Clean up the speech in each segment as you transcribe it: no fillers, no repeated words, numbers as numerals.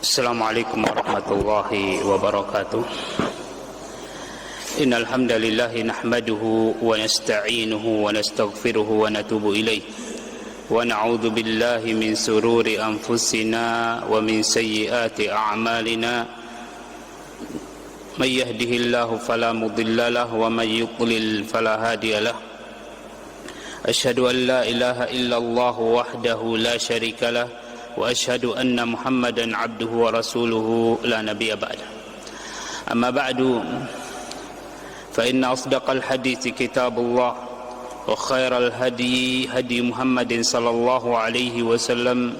Assalamualaikum warahmatullahi wabarakatuh. Innal hamdalillah nahmaduhu wa nasta'inuhu wa nastaghfiruhu wa natubu ilaih. Wa na'udzu billahi min sururi anfusina wa min sayyiati a'malina. May yahdihillahu fala mudilla lahu wa may yudlil fala hadiya lahu. Asyhadu an la ilaha illallah wahdahu la syarika lahu wa asyhadu anna Muhammadan abduhu wa rasuluhu la nabiyya ba'da. Amma ba'du, fa inna asdaqal hadithi kitabullah wa khairal hadi hadi Muhammadin sallallahu alaihi wasallam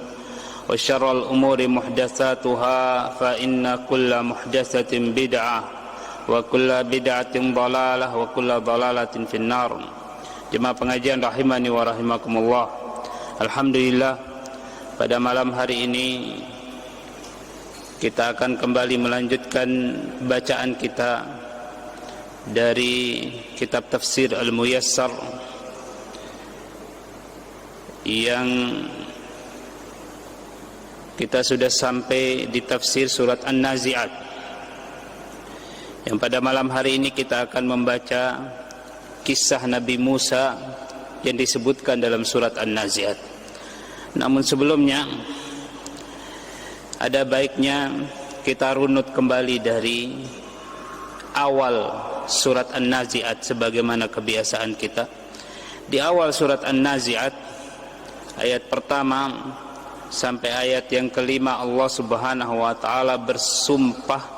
wa syarral umuri muhdatsatuha fa inna kulla muhdatsatin bid'ah wa kulla bid'atin dhalalah wa kulla dhalalatin finnar. Jemaah pengajian rahimani wa rahimakumullah. Alhamdulillah, pada malam hari ini kita akan kembali melanjutkan bacaan kita dari kitab tafsir Al-Muyassar yang kita sudah sampai di tafsir surat An-Nazi'at, yang pada malam hari ini kita akan membaca kisah Nabi Musa yang disebutkan dalam surat An-Nazi'at. Namun sebelumnya ada baiknya kita runut kembali dari awal surat An-Nazi'at sebagaimana kebiasaan kita. Di awal surat An-Nazi'at ayat pertama sampai ayat yang kelima, Allah Subhanahu wa taala bersumpah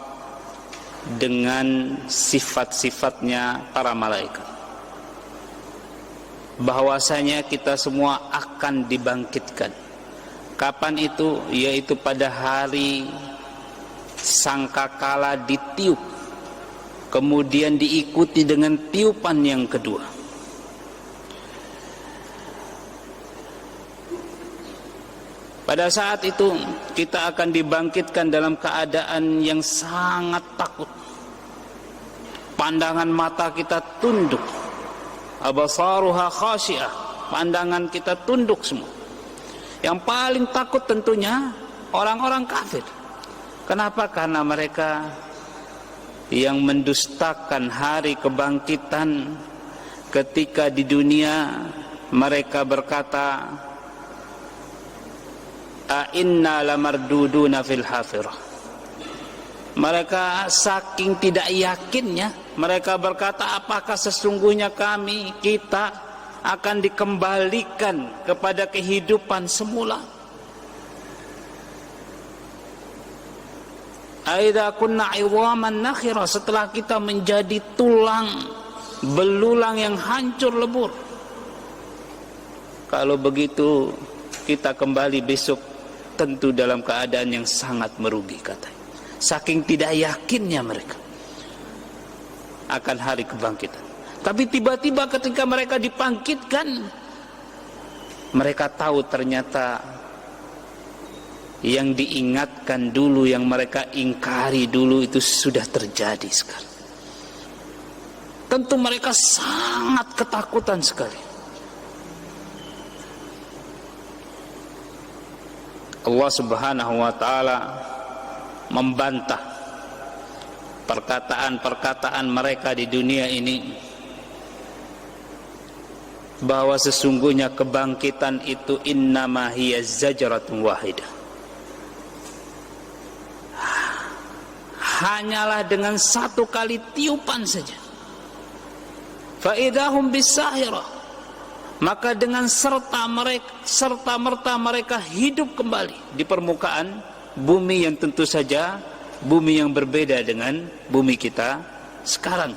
dengan sifat-sifatnya para malaikat, bahwasanya kita semua akan dibangkitkan. Kapan itu? Yaitu pada hari sangkakala ditiup, kemudian diikuti dengan tiupan yang kedua. Pada saat itu kita akan dibangkitkan dalam keadaan yang sangat takut. Pandangan mata kita tunduk, abasaruha khasyiah, pandangan kita tunduk semua. Yang paling takut tentunya orang-orang kafir. Kenapa? Karena mereka yang mendustakan hari kebangkitan. Ketika di dunia mereka berkata, a inna lamarduduna fil hafirah. Mereka saking tidak yakinnya, mereka berkata, apakah sesungguhnya kita akan dikembalikan kepada kehidupan semula? Aidza kunna 'idhaman nakhira, setelah kita menjadi tulang belulang yang hancur lebur. Kalau begitu kita kembali besok tentu dalam keadaan yang sangat merugi, katanya. Saking tidak yakinnya mereka akan hari kebangkitan. Tapi tiba-tiba ketika mereka dibangkitkan, mereka tahu ternyata yang diingatkan dulu, yang mereka ingkari dulu itu sudah terjadi sekarang. Tentu mereka sangat ketakutan sekali. Allah Subhanahu wa taala membantah perkataan-perkataan mereka di dunia ini, bahwa sesungguhnya kebangkitan itu innama hiya zajratun wahidah, hanyalah dengan satu kali tiupan saja. Fa idahum bisahirah, maka dengan serta merta mereka hidup kembali di permukaan bumi, yang tentu saja bumi yang berbeda dengan bumi kita sekarang.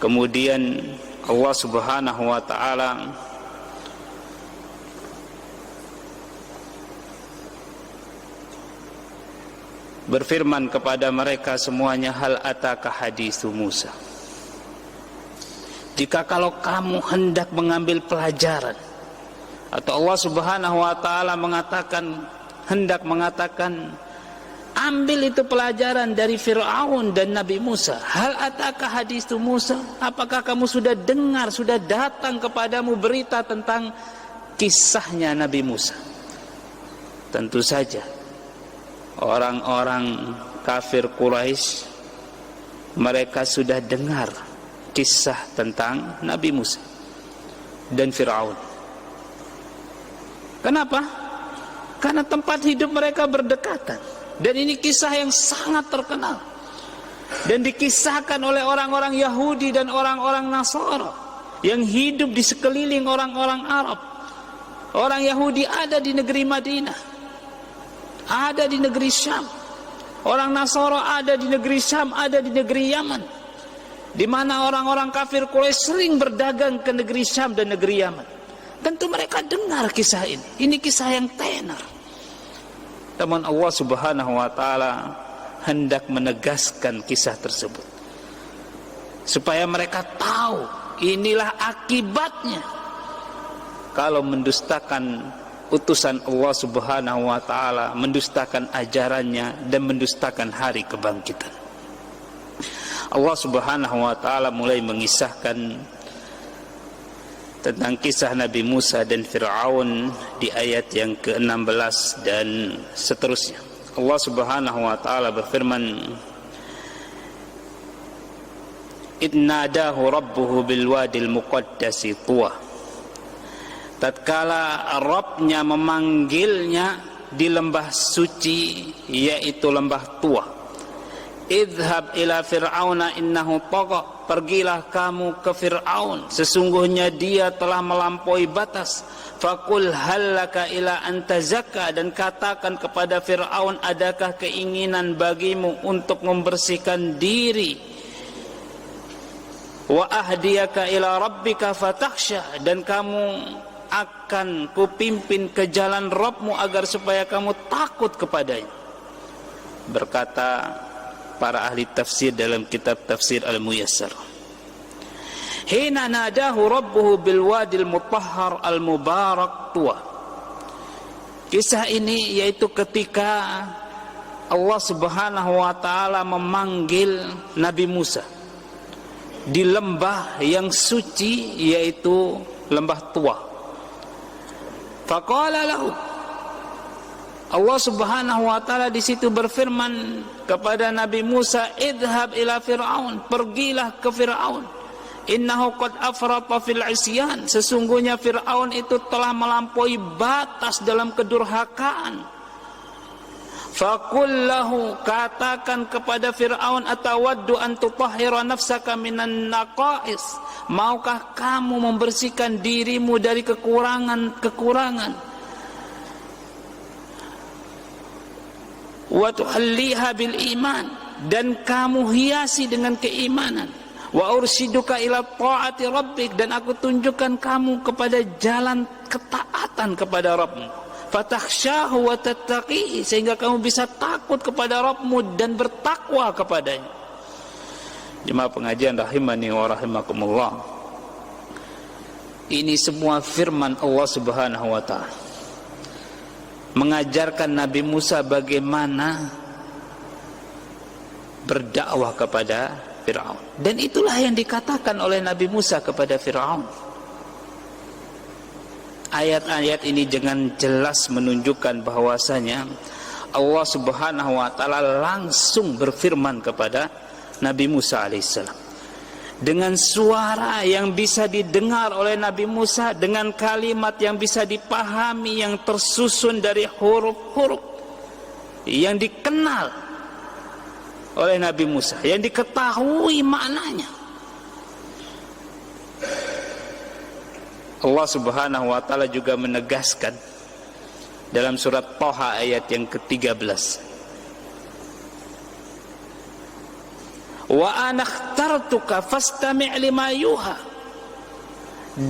Kemudian Allah Subhanahu wa taala berfirman kepada mereka semuanya, hal ataka haditsu Musa. Jika kalau kamu hendak mengambil pelajaran, atau Allah Subhanahu wa taala hendak mengatakan, ambil itu pelajaran dari Fir'aun dan Nabi Musa. Hal ataka haditsu Musa, apakah kamu sudah dengar, sudah datang kepadamu berita tentang kisahnya Nabi Musa. Tentu saja orang-orang kafir Quraisy mereka sudah dengar kisah tentang Nabi Musa dan Fir'aun. Kenapa? Karena tempat hidup mereka berdekatan. Dan ini kisah yang sangat terkenal dan dikisahkan oleh orang-orang Yahudi dan orang-orang Nasara yang hidup di sekeliling orang-orang Arab. Orang Yahudi ada di negeri Madinah, ada di negeri Syam. Orang Nasara ada di negeri Syam, ada di negeri Yaman, di mana orang-orang kafir Quraisy sering berdagang ke negeri Syam dan negeri Yaman. Tentu mereka dengar kisah ini. Ini kisah yang tenar. Namun Allah Subhanahu wa taala hendak menegaskan kisah tersebut supaya mereka tahu inilah akibatnya kalau mendustakan utusan Allah Subhanahu wa taala, mendustakan ajarannya dan mendustakan hari kebangkitan. Allah Subhanahu wa taala mulai mengisahkan tentang kisah Nabi Musa dan Fir'aun di ayat yang ke-16 dan seterusnya. Allah Subhanahu wa taala berfirman, "Idnadahu rabbuhu bil wadil muqaddasi tuwa." Tatkala Rabbnya memanggilnya di lembah suci, yaitu lembah Tuwa. "Idhhab ila fir'auna innahu tagha." Pergilah kamu ke Fir'aun, sesungguhnya dia telah melampaui batas. Faqul hallaka ila an tazakka, dan katakan kepada Fir'aun, adakah keinginan bagimu untuk membersihkan diri? Wa ahdiyaka ila rabbika fatakhsha, dan kamu akan kupimpin ke jalan Rabbmu agar supaya kamu takut kepadanya. Berkata para ahli tafsir dalam kitab tafsir Al-Muyassar, hina nadahu rabbuhu bil wadil mutahhar al mubarak Tuwa. Kisah ini yaitu ketika Allah Subhanahu wa taala memanggil Nabi Musa di lembah yang suci, yaitu lembah Tuwa. Faqala lahu, Allah Subhanahu wa taala di situ berfirman kepada Nabi Musa, idhhab ila Fir'aun, pergilah ke Fir'aun. Innahu qad afrata fil isyan, sesungguhnya Fir'aun itu telah melampaui batas dalam kedurhakaan. Faqul lahu, katakan kepada Fir'aun, atawaddu an tutahhira nafsaka minan naqais, maukah kamu membersihkan dirimu dari kekurangan-kekurangan? Wa tuhalliha bil iman, dan kamu hiasi dengan keimanan. Wa ursyiduka ila ta'ati rabbik, dan aku tunjukkan kamu kepada jalan ketaatan kepada Rabbmu. Fatakhshahu wa tattaqihi, sehingga kamu bisa takut kepada Rabbmu dan bertakwa kepadanya. Jemaah pengajian rahimani wa rahimakumullah, ini semua firman Allah Subhanahu wa taala mengajarkan Nabi Musa bagaimana berdakwah kepada Fir'aun. Dan itulah yang dikatakan oleh Nabi Musa kepada Fir'aun. Ayat-ayat ini dengan jelas menunjukkan bahwasanya Allah Subhanahu wa taala langsung berfirman kepada Nabi Musa alaihissalam dengan suara yang bisa didengar oleh Nabi Musa, dengan kalimat yang bisa dipahami, yang tersusun dari huruf-huruf yang dikenal oleh Nabi Musa, yang diketahui maknanya. Allah Subhanahu wa taala juga menegaskan dalam surat Thaha ayat yang ke-13, wa ana ikhtartuka fastami' lima yuha,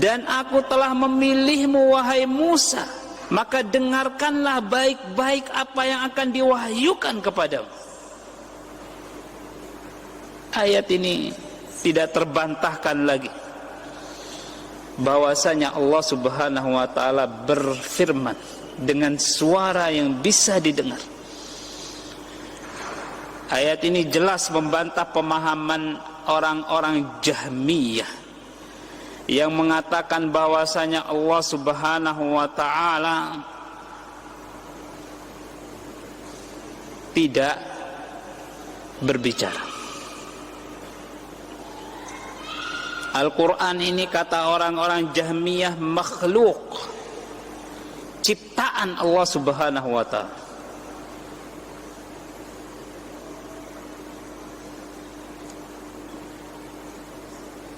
dan aku telah memilihmu wahai Musa, maka dengarkanlah baik-baik apa yang akan diwahyukan kepadamu. Ayat ini tidak terbantahkan lagi bahwasanya Allah Subhanahu wa taala berfirman dengan suara yang bisa didengar. Ayat ini jelas membantah pemahaman orang-orang Jahmiyah yang mengatakan bahwasanya Allah Subhanahu wa taala tidak berbicara. Al-Quran ini kata orang-orang Jahmiyah makhluk, ciptaan Allah Subhanahu wa taala.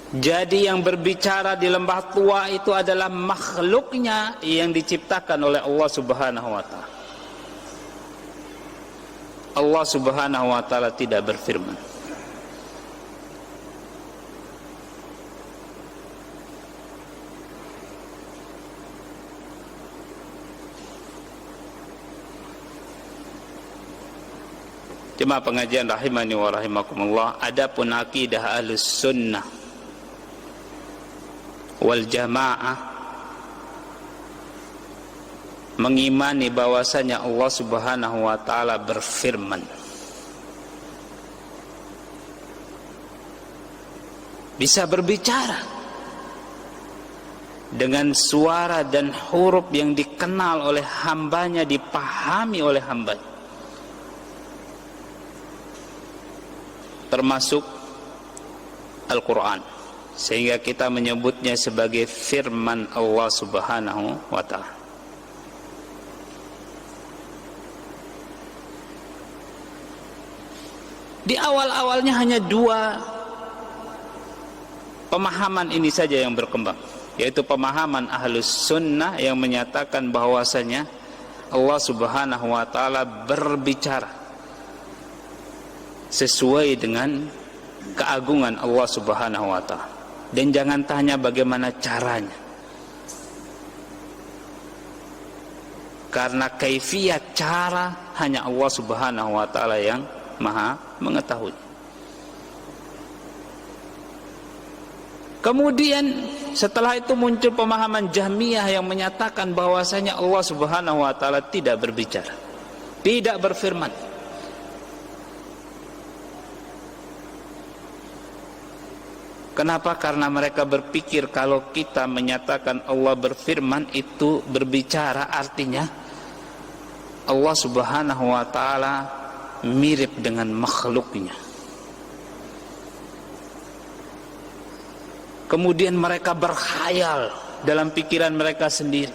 Jadi yang berbicara di lembah tua itu adalah makhluknya yang diciptakan oleh Allah Subhanahu wa taala. Allah Subhanahu wa taala tidak berfirman. Jemaah pengajian rahimani wa rahimakumullah, adapun akidah Ahlus Sunnah wal Jamaah mengimani bahwasanya Allah Subhanahu wa taala berfirman. Bisa berbicara dengan suara dan huruf yang dikenal oleh hambanya, dipahami oleh hambanya, termasuk Al-Quran, sehingga kita menyebutnya sebagai firman Allah Subhanahu wa ta'ala. Di awal-awalnya hanya dua pemahaman ini saja yang berkembang, yaitu pemahaman Ahlus Sunnah yang menyatakan bahwasanya Allah Subhanahu wa ta'ala berbicara sesuai dengan keagungan Allah Subhanahu wa ta'ala, dan jangan tanya bagaimana caranya, karena kaifiyat cara hanya Allah Subhanahu wa ta'ala yang maha mengetahui. Kemudian setelah itu muncul pemahaman Jahmiyah yang menyatakan bahwasanya Allah Subhanahu wa ta'ala tidak berbicara, tidak berfirman. Kenapa? Karena mereka berpikir kalau kita menyatakan Allah berfirman itu berbicara, artinya Allah Subhanahu wa ta'ala mirip dengan makhluknya. Kemudian mereka berkhayal dalam pikiran mereka sendiri.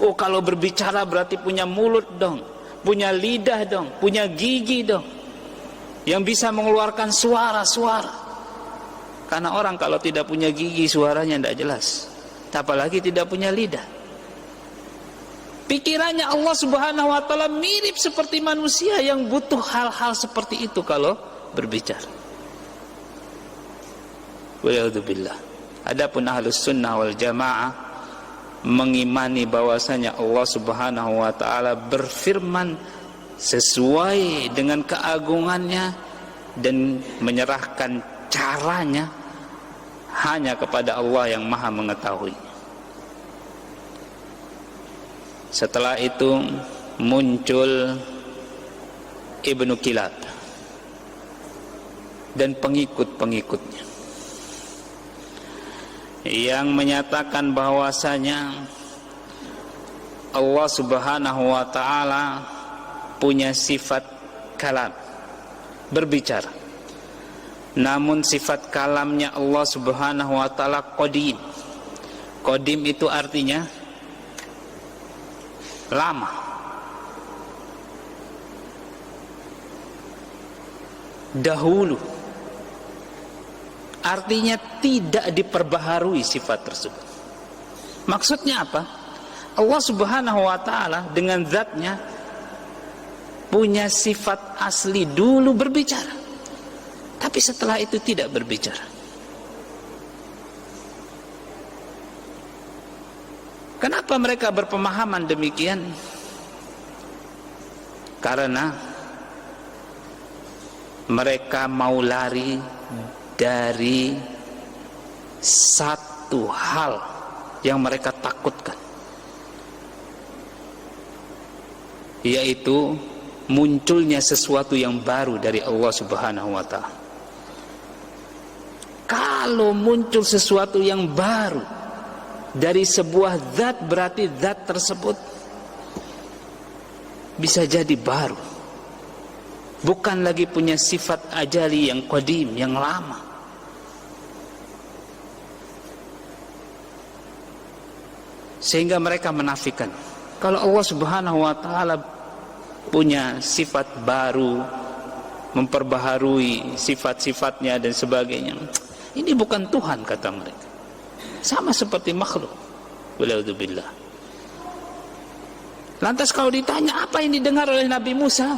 Oh, kalau berbicara berarti punya mulut dong, punya lidah dong, punya gigi dong, yang bisa mengeluarkan suara-suara. Karena orang kalau tidak punya gigi suaranya tidak jelas, apalagi tidak punya lidah. Pikirannya Allah Subhanahu wa ta'ala mirip seperti manusia yang butuh hal-hal seperti itu kalau berbicara. Waliyadzubillah. Adapun Ahlus Sunnah wal Jamaah mengimani bahwasanya Allah Subhanahu wa ta'ala berfirman sesuai dengan keagungannya dan menyerahkan caranya hanya kepada Allah yang maha mengetahui. Setelah itu muncul Ibnu Kilab dan pengikut-pengikutnya yang menyatakan bahwasanya Allah Subhanahu wa ta'ala punya sifat kalam, berbicara. Namun sifat kalamnya Allah Subhanahu wa ta'ala qadim. Qadim itu artinya lama. Dahulu. Artinya tidak diperbaharui sifat tersebut. Maksudnya apa? Allah Subhanahu wa ta'ala dengan zatnya punya sifat asli dulu berbicara, tapi setelah itu tidak berbicara. Kenapa mereka berpemahaman demikian? Karena mereka mau lari dari satu hal yang mereka takutkan, yaitu munculnya sesuatu yang baru dari Allah Subhanahu wa ta'ala. kalau muncul sesuatu yang baru dari sebuah zat, berarti zat tersebut bisa jadi baru, bukan lagi punya sifat ajali yang qadim, yang lama. Sehingga mereka menafikan kalau Allah Subhanahu wa taala punya sifat baru, memperbaharui sifat-sifatnya dan sebagainya. Ini bukan Tuhan, kata mereka. Sama seperti makhluk. Wala'udzubillah. Lantas kalau ditanya apa yang didengar oleh Nabi Musa,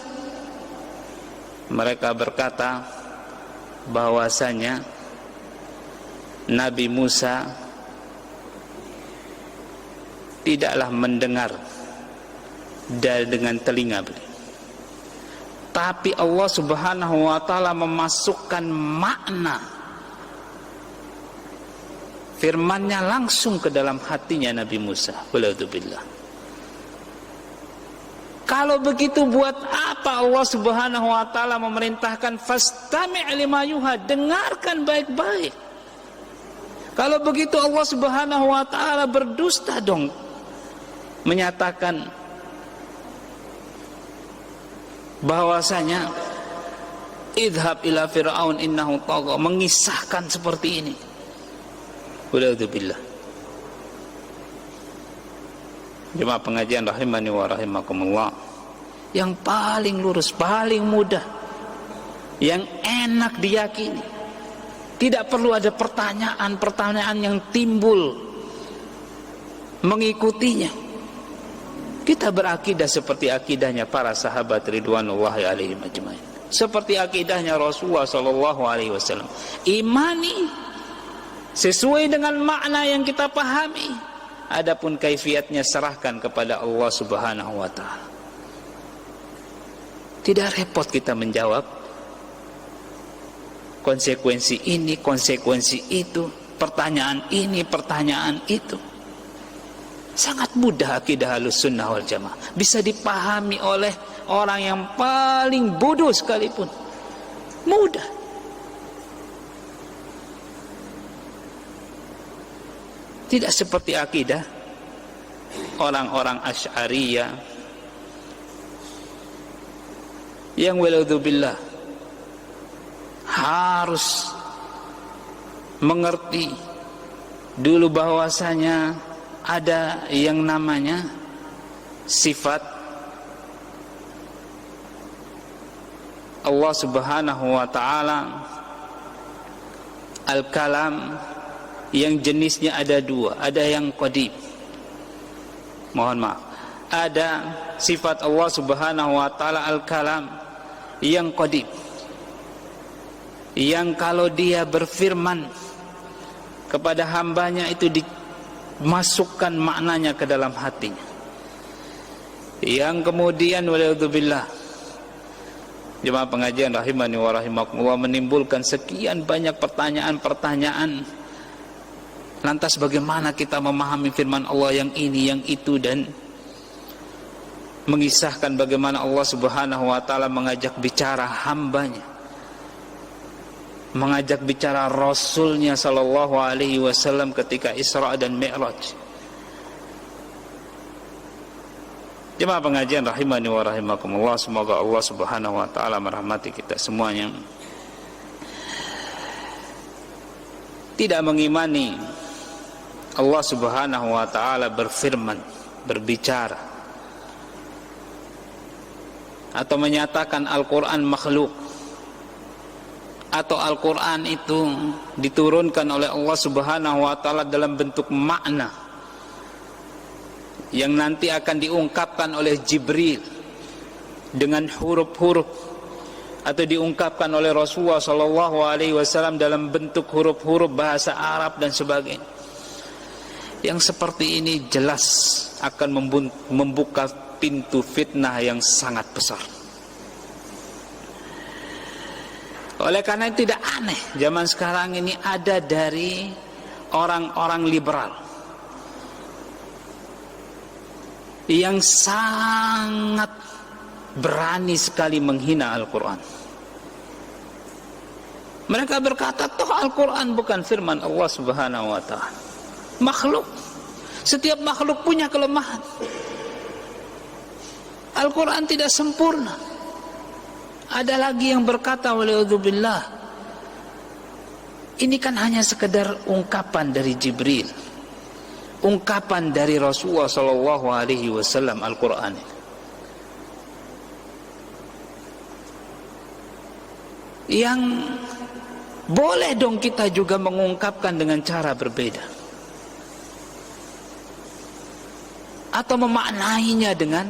mereka berkata bahwasanya Nabi Musa tidaklah mendengar dengan telinga beliau, tapi Allah Subhanahu wa taala memasukkan makna firman-Nya langsung ke dalam hatinya Nabi Musa. Wala'udzubillah. Kalau begitu, buat apa Allah Subhanahu wa taala memerintahkan fastami' lima yuha, dengarkan baik-baik? Kalau begitu Allah Subhanahu wa taala berdusta dong menyatakan bahwasanya idhab ila fir'aun innahu tagha, mengisahkan seperti ini. Wala'udzubillah. Jemaah pengajian rahimani wa rahimakumullah, yang paling lurus, paling mudah, yang enak diyakini, tidak perlu ada pertanyaan-pertanyaan yang timbul mengikutinya. Kita berakidah seperti akidahnya para sahabat ridwanullahi alaihim ajmain, seperti akidahnya Rasulullah sallallahu alaihi wasallam. Imani sesuai dengan makna yang kita pahami, adapun kaifiatnya serahkan kepada Allah Subhanahu wa taala. Tidak repot kita menjawab konsekuensi ini, konsekuensi itu, pertanyaan ini, pertanyaan itu. Sangat mudah akidah Ahlussunnah wal Jamaah, bisa dipahami oleh orang yang paling bodoh sekalipun. Mudah. Tidak seperti akidah orang-orang Asy'ariyah yang wala'udzubillah harus mengerti dulu bahwasanya ada yang namanya sifat Allah Subhanahu wa taala al-kalam, yang jenisnya ada dua, ada yang qadim. Mohon maaf, ada sifat Allah Subhanahu wa taala al-kalam yang qadim, yang kalau dia berfirman kepada hambanya itu dimasukkan maknanya ke dalam hatinya, yang kemudian wala'udzubillah, jemaah pengajian rahimani wa rahimakumullah, menimbulkan sekian banyak pertanyaan-pertanyaan. Lantas bagaimana kita memahami firman Allah yang ini, yang itu, dan mengisahkan bagaimana Allah Subhanahu wa taala mengajak bicara hambanya, mengajak bicara Rasulnya sallallahu alaihi wasallam ketika Isra dan Mi'raj. Jemaah pengajian rahimani wa rahimakumullah, semoga Allah Subhanahu wa taala merahmati kita semuanya. Tidak mengimani Allah Subhanahu wa taala berfirman, berbicara, atau menyatakan Al-Qur'an makhluk, atau Al-Quran itu diturunkan oleh Allah Subhanahu wa taala dalam bentuk makna yang nanti akan diungkapkan oleh Jibril dengan huruf-huruf, atau diungkapkan oleh Rasulullah sallallahu alaihi wasallam dalam bentuk huruf-huruf bahasa Arab dan sebagainya. Yang seperti ini jelas akan membuka pintu fitnah yang sangat besar. Oleh karena itu tidak aneh zaman sekarang ini ada dari orang-orang liberal yang sangat berani sekali menghina Al-Quran, Mereka berkata, toh Al-Quran bukan firman Allah Subhanahu wa ta'ala, makhluk. Setiap makhluk punya kelemahan. Al-Quran tidak sempurna. Ada lagi yang berkata, waliyadzubillah, ini kan hanya sekedar ungkapan dari Jibril, ungkapan dari Rasulullah sallallahu alaihi wasallam, Al-Quran. Yang boleh dong kita juga mengungkapkan dengan cara berbeda, atau memaknainya dengan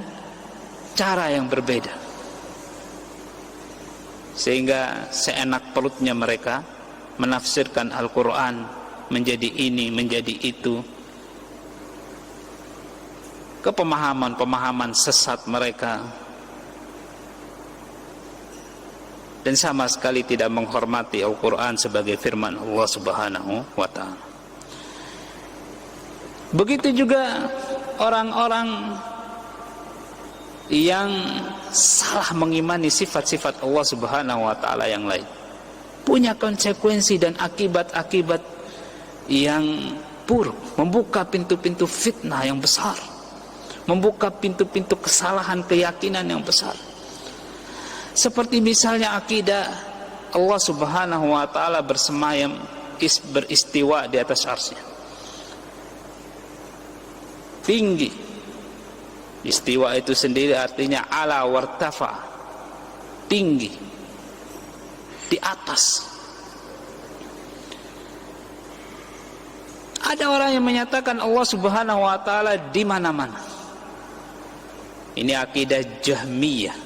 cara yang berbeda, sehingga seenak perutnya mereka menafsirkan Al-Quran menjadi ini, menjadi itu, ke pemahaman-pemahaman sesat mereka, dan sama sekali tidak menghormati Al-Quran sebagai firman Allah Subhanahu wa ta'ala. Begitu juga orang-orang yang salah mengimani sifat-sifat Allah Subhanahu wa ta'ala yang lain, punya konsekuensi dan akibat-akibat yang buruk, membuka pintu-pintu fitnah yang besar, membuka pintu-pintu kesalahan keyakinan yang besar. Seperti misalnya akidah Allah Subhanahu wa ta'ala bersemayam, beristiwa di atas arsy-Nya, tinggi. Istiwa itu sendiri artinya ala wartafa, tinggi, di atas. Ada orang yang menyatakan Allah Subhanahu wa ta'ala di mana-mana. Ini akidah Jahmiyah,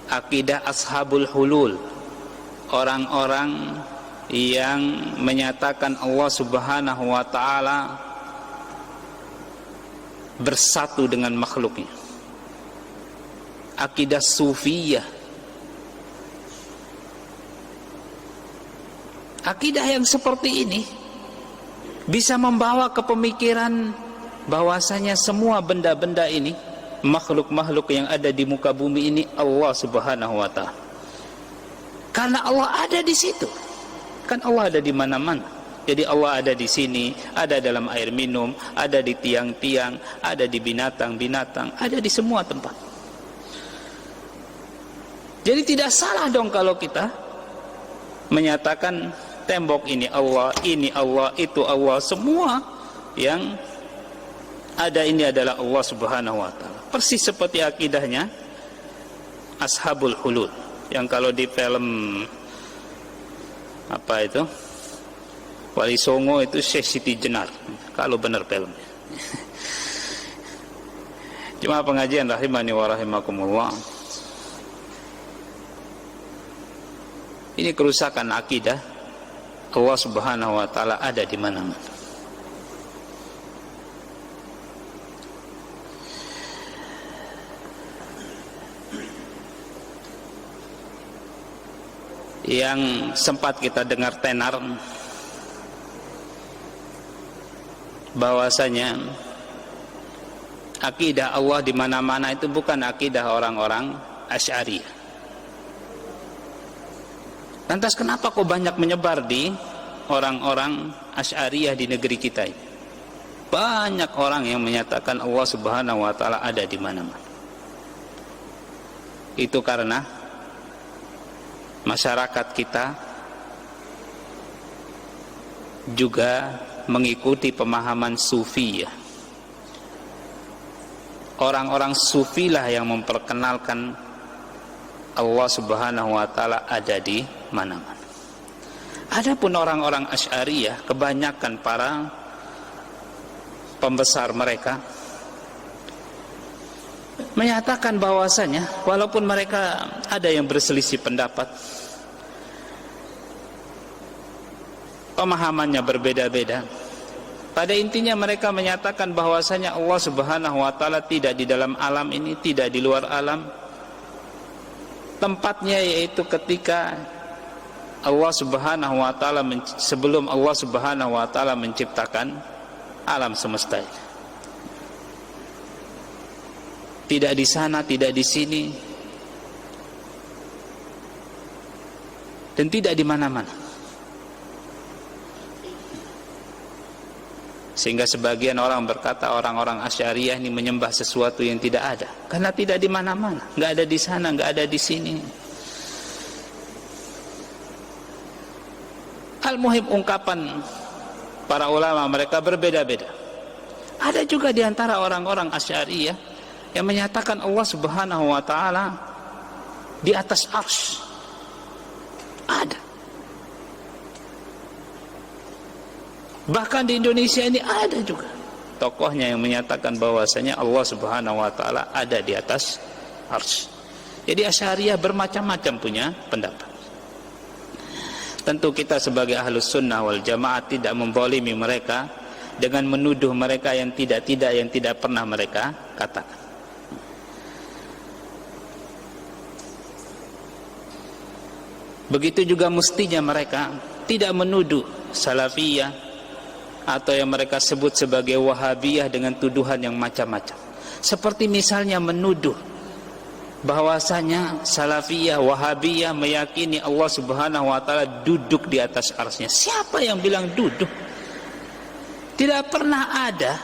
akidah Ashabul Hulul, orang-orang yang menyatakan Allah Subhanahu wa ta'ala bersatu dengan makhluknya. Akidah Sufiyah, akidah yang seperti ini bisa membawa ke pemikiran bahwasanya semua benda-benda ini, makhluk-makhluk yang ada di muka bumi ini, Allah Subhanahu wa ta'ala. Karena Allah ada di situ. Kan Allah ada di mana-mana. Jadi Allah ada di sini, ada dalam air minum, ada di tiang-tiang, ada di binatang-binatang, ada di semua tempat. Jadi tidak salah dong kalau kita menyatakan tembok ini Allah, itu Allah, semua yang ada ini adalah Allah Subhanahu wa ta'ala. Persis seperti akidahnya Ashabul Hulul, yang kalau di film apa itu, Wali Songo itu Syekh Siti Jenar, kalau benar filmnya. Cuma pengajian rahimani wa rahimakumullah, ini kerusakan akidah Allah Subhanahu wa ta'ala ada di mana-mana. Yang sempat kita dengar tenar bahwasanya akidah Allah di mana-mana itu bukan akidah orang-orang Asy'ariyah. Lantas kenapa kok banyak menyebar di orang-orang Asy'ariyah di negeri kita ini? Banyak orang yang menyatakan Allah Subhanahu wa ta'ala ada di mana-mana. Itu karena masyarakat kita juga mengikuti pemahaman Sufiyah. Orang-orang Sufilah yang memperkenalkan Allah Subhanahu wa ta'ala ada di mana-mana. Adapun orang-orang Asy'ariyah, kebanyakan para pembesar mereka menyatakan bahwasanya walaupun mereka ada yang berselisih pendapat, pemahamannya berbeda-beda, pada intinya mereka menyatakan bahwasanya Allah Subhanahu wa ta'ala tidak di dalam alam ini, tidak di luar alam. Tempatnya yaitu ketika Allah Subhanahu wa ta'ala, sebelum Allah Subhanahu wa ta'ala menciptakan alam semesta ini. Tidak di sana, tidak di sini. dan tidak di mana-mana. Sehingga sebagian orang berkata orang-orang Asy'ariyah ini menyembah sesuatu yang tidak ada, karena tidak di mana-mana, nggak ada di sana, nggak ada di sini. Al-muhim, ungkapan para ulama mereka berbeda-beda. Ada juga di antara orang-orang Asy'ariyah yang menyatakan Allah Subhanahu wa taala di atas arsy. Ada. Bahkan di Indonesia ini ada juga tokohnya yang menyatakan bahwasanya Allah Subhanahu wa taala ada di atas arsy. Jadi Asy'ariyah bermacam-macam punya pendapat. Tentu kita sebagai ahlus sunnah wal jamaah tidak membolimi mereka dengan menuduh mereka yang tidak pernah mereka katakan. Begitu juga mestinya mereka tidak menuduh salafiyah atau yang mereka sebut sebagai wahabiyah dengan tuduhan yang macam-macam. Seperti misalnya menuduh bahwasanya salafiyah, wahabiyah meyakini Allah Subhanahu wa taala duduk di atas arsy-Nya. Siapa yang bilang duduk? Tidak pernah ada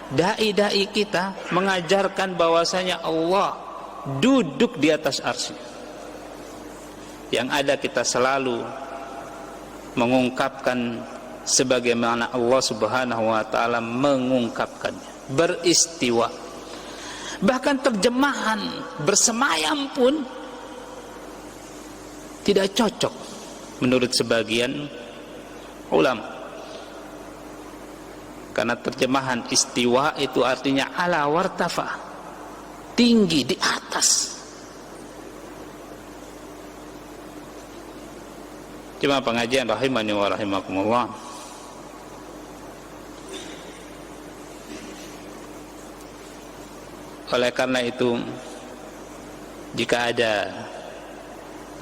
dai-dai kita mengajarkan bahwasanya Allah duduk di atas arsy-Nya. Yang ada kita selalu mengungkapkan sebagaimana Allah Subhanahu wa taala mengungkapkannya, beristiwa. Bahkan terjemahan bersemayam pun tidak cocok menurut sebagian ulama. Karena terjemahan istiwa itu artinya ala wartafa, tinggi, di atas. Cuma pengajian rahimani wa rahimakumullah, oleh karena itu jika ada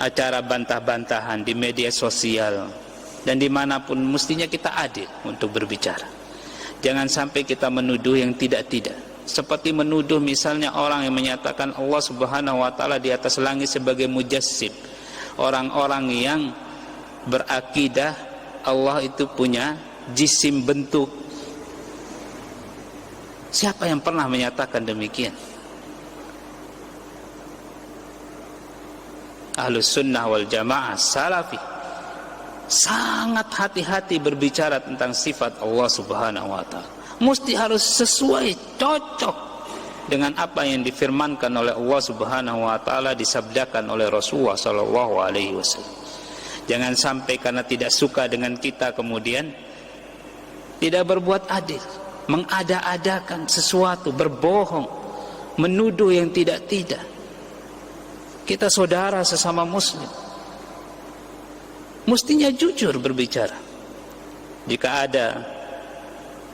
acara bantah-bantahan di media sosial dan dimanapun, mestinya kita adil untuk berbicara. Jangan sampai kita menuduh yang tidak-tidak, seperti menuduh misalnya orang yang menyatakan Allah Subhanahu wa taala di atas langit sebagai mujassim. Orang-orang yang berakidah Allah itu punya jisim, bentuk. Siapa yang pernah menyatakan demikian? Ahlus sunnah wal jamaah salafi sangat hati-hati berbicara tentang sifat Allah Subhanahu wa ta'ala. Mesti harus sesuai, cocok dengan apa yang difirmankan oleh Allah Subhanahu wa ta'ala, disabdakan oleh Rasulullah sallallahu alaihi wasallam. Jangan sampai karena tidak suka dengan kita kemudian tidak berbuat adil, mengada-adakan sesuatu, berbohong, menuduh yang tidak-tidak. Kita saudara sesama muslim, mestinya jujur berbicara. Jika ada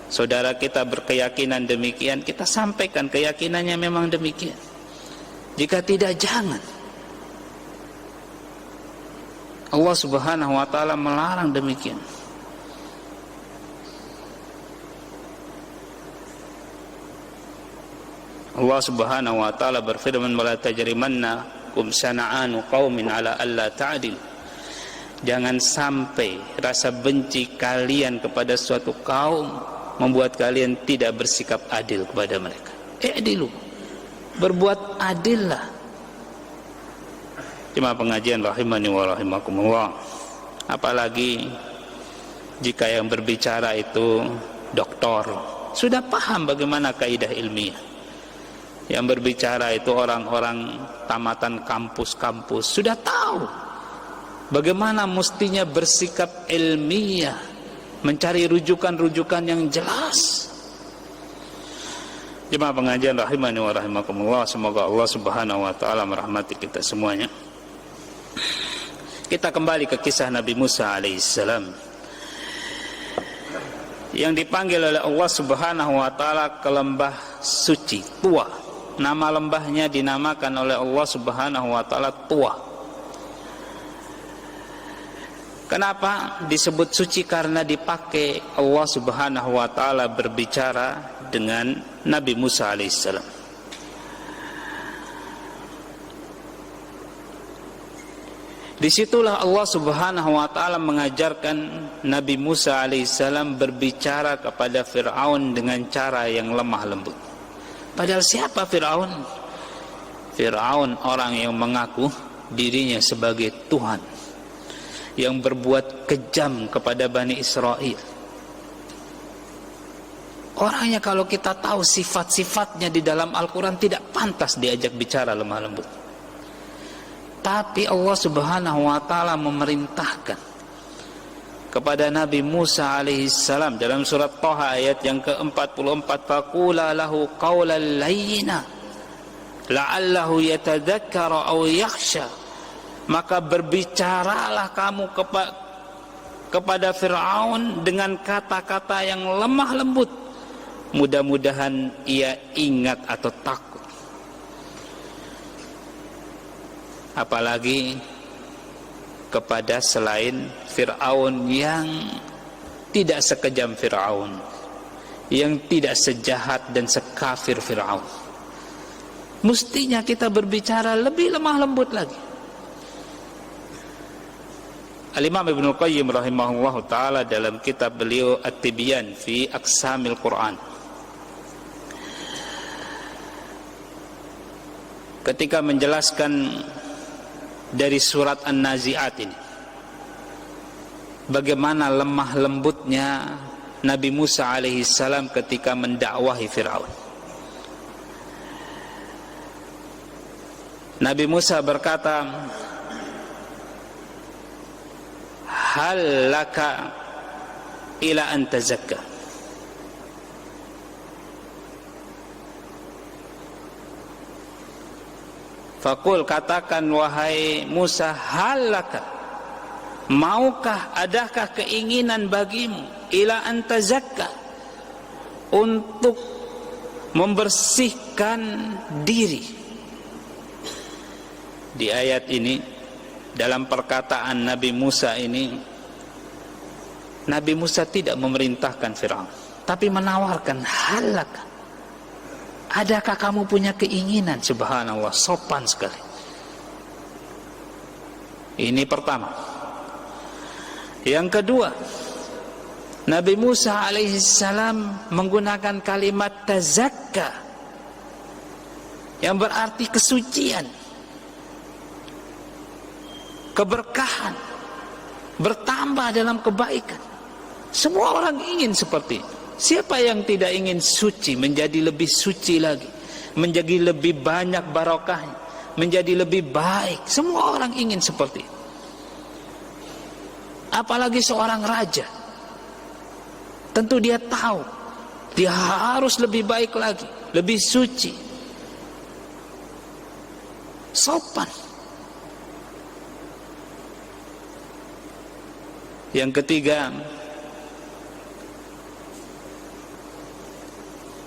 saudara kita berkeyakinan demikian, kita sampaikan keyakinannya memang demikian. Jika tidak, jangan. Allah Subhanahu wa ta'ala melarang demikian. Allah Subhanahu wa ta'ala berfirman, "Wala tajrimannakum shana'anu qaumin 'ala alla ta'dil." Jangan sampai rasa benci kalian kepada suatu kaum membuat kalian tidak bersikap adil kepada mereka. I'dilu, berbuat adillah. Cuma pengajian rahimani wa rahimakumullah, apalagi jika yang berbicara itu doktor, sudah paham bagaimana kaidah ilmiah. Yang berbicara itu orang-orang tamatan kampus-kampus, sudah tahu bagaimana mestinya bersikap ilmiah, mencari rujukan-rujukan yang jelas. Jemaah pengajian rahimani wa rahimakumullah, semoga Allah Subhanahu wa ta'ala merahmati kita semuanya. Kita kembali ke kisah Nabi Musa alaihissalam yang dipanggil oleh Allah Subhanahu wa ta'ala ke lembah suci, Tua. Nama lembahnya dinamakan oleh Allah Subhanahu wa ta'ala Tua. Kenapa disebut suci? Karena dipakai Allah Subhanahu wa ta'ala berbicara dengan Nabi Musa alaihissalam. Disitulah Allah Subhanahu wa ta'ala mengajarkan Nabi Musa alaihissalam berbicara kepada Fir'aun dengan cara yang lemah lembut. Padahal siapa Fir'aun? Fir'aun orang yang mengaku dirinya sebagai Tuhan, yang berbuat kejam kepada Bani Israel. Orangnya kalau kita tahu sifat-sifatnya di dalam Al-Quran tidak pantas diajak bicara lemah lembut. Tapi Allah Subhanahu wa ta'ala memerintahkan kepada Nabi Musa alaihissalam dalam surat Thaha ayat yang ke-44, faqula lahu qawlan layyina la'allahu yatadzakkara aw yakhsha. Maka berbicaralah kamu kepada Fir'aun dengan kata-kata yang lemah lembut, mudah-mudahan ia ingat atau takut. Apalagi kepada selain Fir'aun yang tidak sekejam Fir'aun, yang tidak sejahat dan sekafir Fir'aun. Mestinya kita berbicara lebih lemah lembut lagi. Al-Imam Ibnu Qayyim rahimahullahu ta'ala dalam kitab beliau At-Tibyan fi Aqsamil Quran, ketika menjelaskan dari surat An-Nazi'at ini, bagaimana lemah lembutnya Nabi Musa alaihissalam ketika mendakwahi Fir'aun. Nabi Musa berkata, hal laka ila an tazakka. Faqul, katakan wahai Musa, halaka, maukah, adakah keinginan bagimu, ila antazakka, untuk membersihkan diri. Di ayat ini, dalam perkataan Nabi Musa ini, Nabi Musa tidak memerintahkan Fir'aun, tapi menawarkan, halaka, adakah kamu punya keinginan? Subhanallah, sopan sekali. Ini pertama. Yang kedua, Nabi Musa alaihissalam menggunakan kalimat tazakka, yang berarti kesucian, keberkahan, bertambah dalam kebaikan. Semua orang ingin seperti itu. Siapa yang tidak ingin suci, menjadi lebih suci lagi, menjadi lebih banyak barokahnya, menjadi lebih baik? Semua orang ingin seperti itu. Apalagi seorang raja, tentu dia tahu dia harus lebih baik lagi, lebih suci, sopan. Yang ketiga,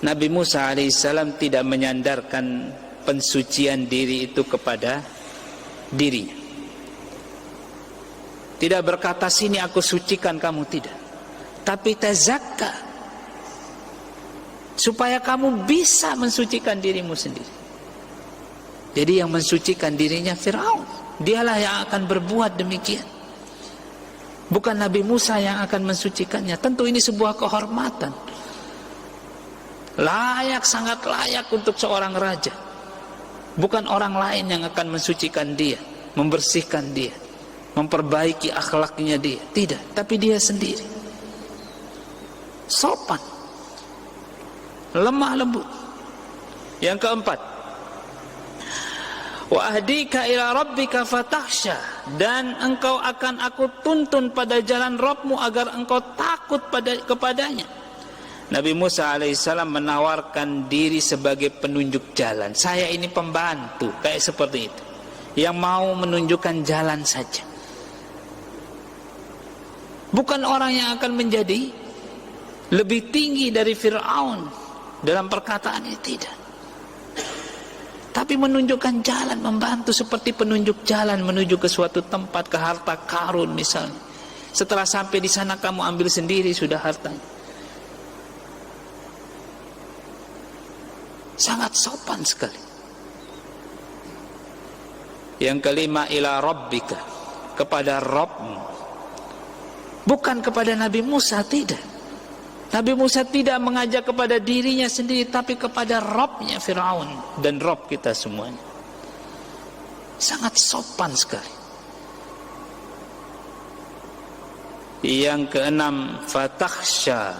Nabi Musa alaihissalam tidak menyandarkan pensucian diri itu kepada dirinya. Tidak berkata, sini aku sucikan kamu, tidak. Tapi tazakka, supaya kamu bisa mensucikan dirimu sendiri. Jadi yang mensucikan dirinya Fir'aun. Dialah yang akan berbuat demikian, bukan Nabi Musa yang akan mensucikannya. Tentu ini sebuah kehormatan, layak, sangat layak untuk seorang raja. Bukan orang lain yang akan mensucikan dia, membersihkan dia, memperbaiki akhlaknya dia. Tidak, tapi dia sendiri. Sopan, lemah lembut. Yang keempat, wa ahdika ila rabbika fatakhsha, dan engkau akan aku tuntun pada jalan Rabbmu agar engkau takut kepadanya. Nabi Musa alaihissalam menawarkan diri sebagai penunjuk jalan. Saya ini pembantu, kayak seperti itu, yang mau menunjukkan jalan saja. Bukan orang yang akan menjadi lebih tinggi dari Fir'aun dalam perkataan ini, tidak. Tapi menunjukkan jalan, membantu seperti penunjuk jalan menuju ke suatu tempat, ke harta karun misalnya. Setelah sampai di sana kamu ambil sendiri sudah hartanya. Sangat sopan sekali. Yang kelima, ila rabbika kepada Rabbmu, bukan kepada Nabi Musa. Tidak, Nabi Musa tidak mengajak kepada dirinya sendiri, tapi kepada Rabbnya Fir'aun dan Rabb kita semuanya. Sangat sopan sekali. Yang keenam, fatakhsha,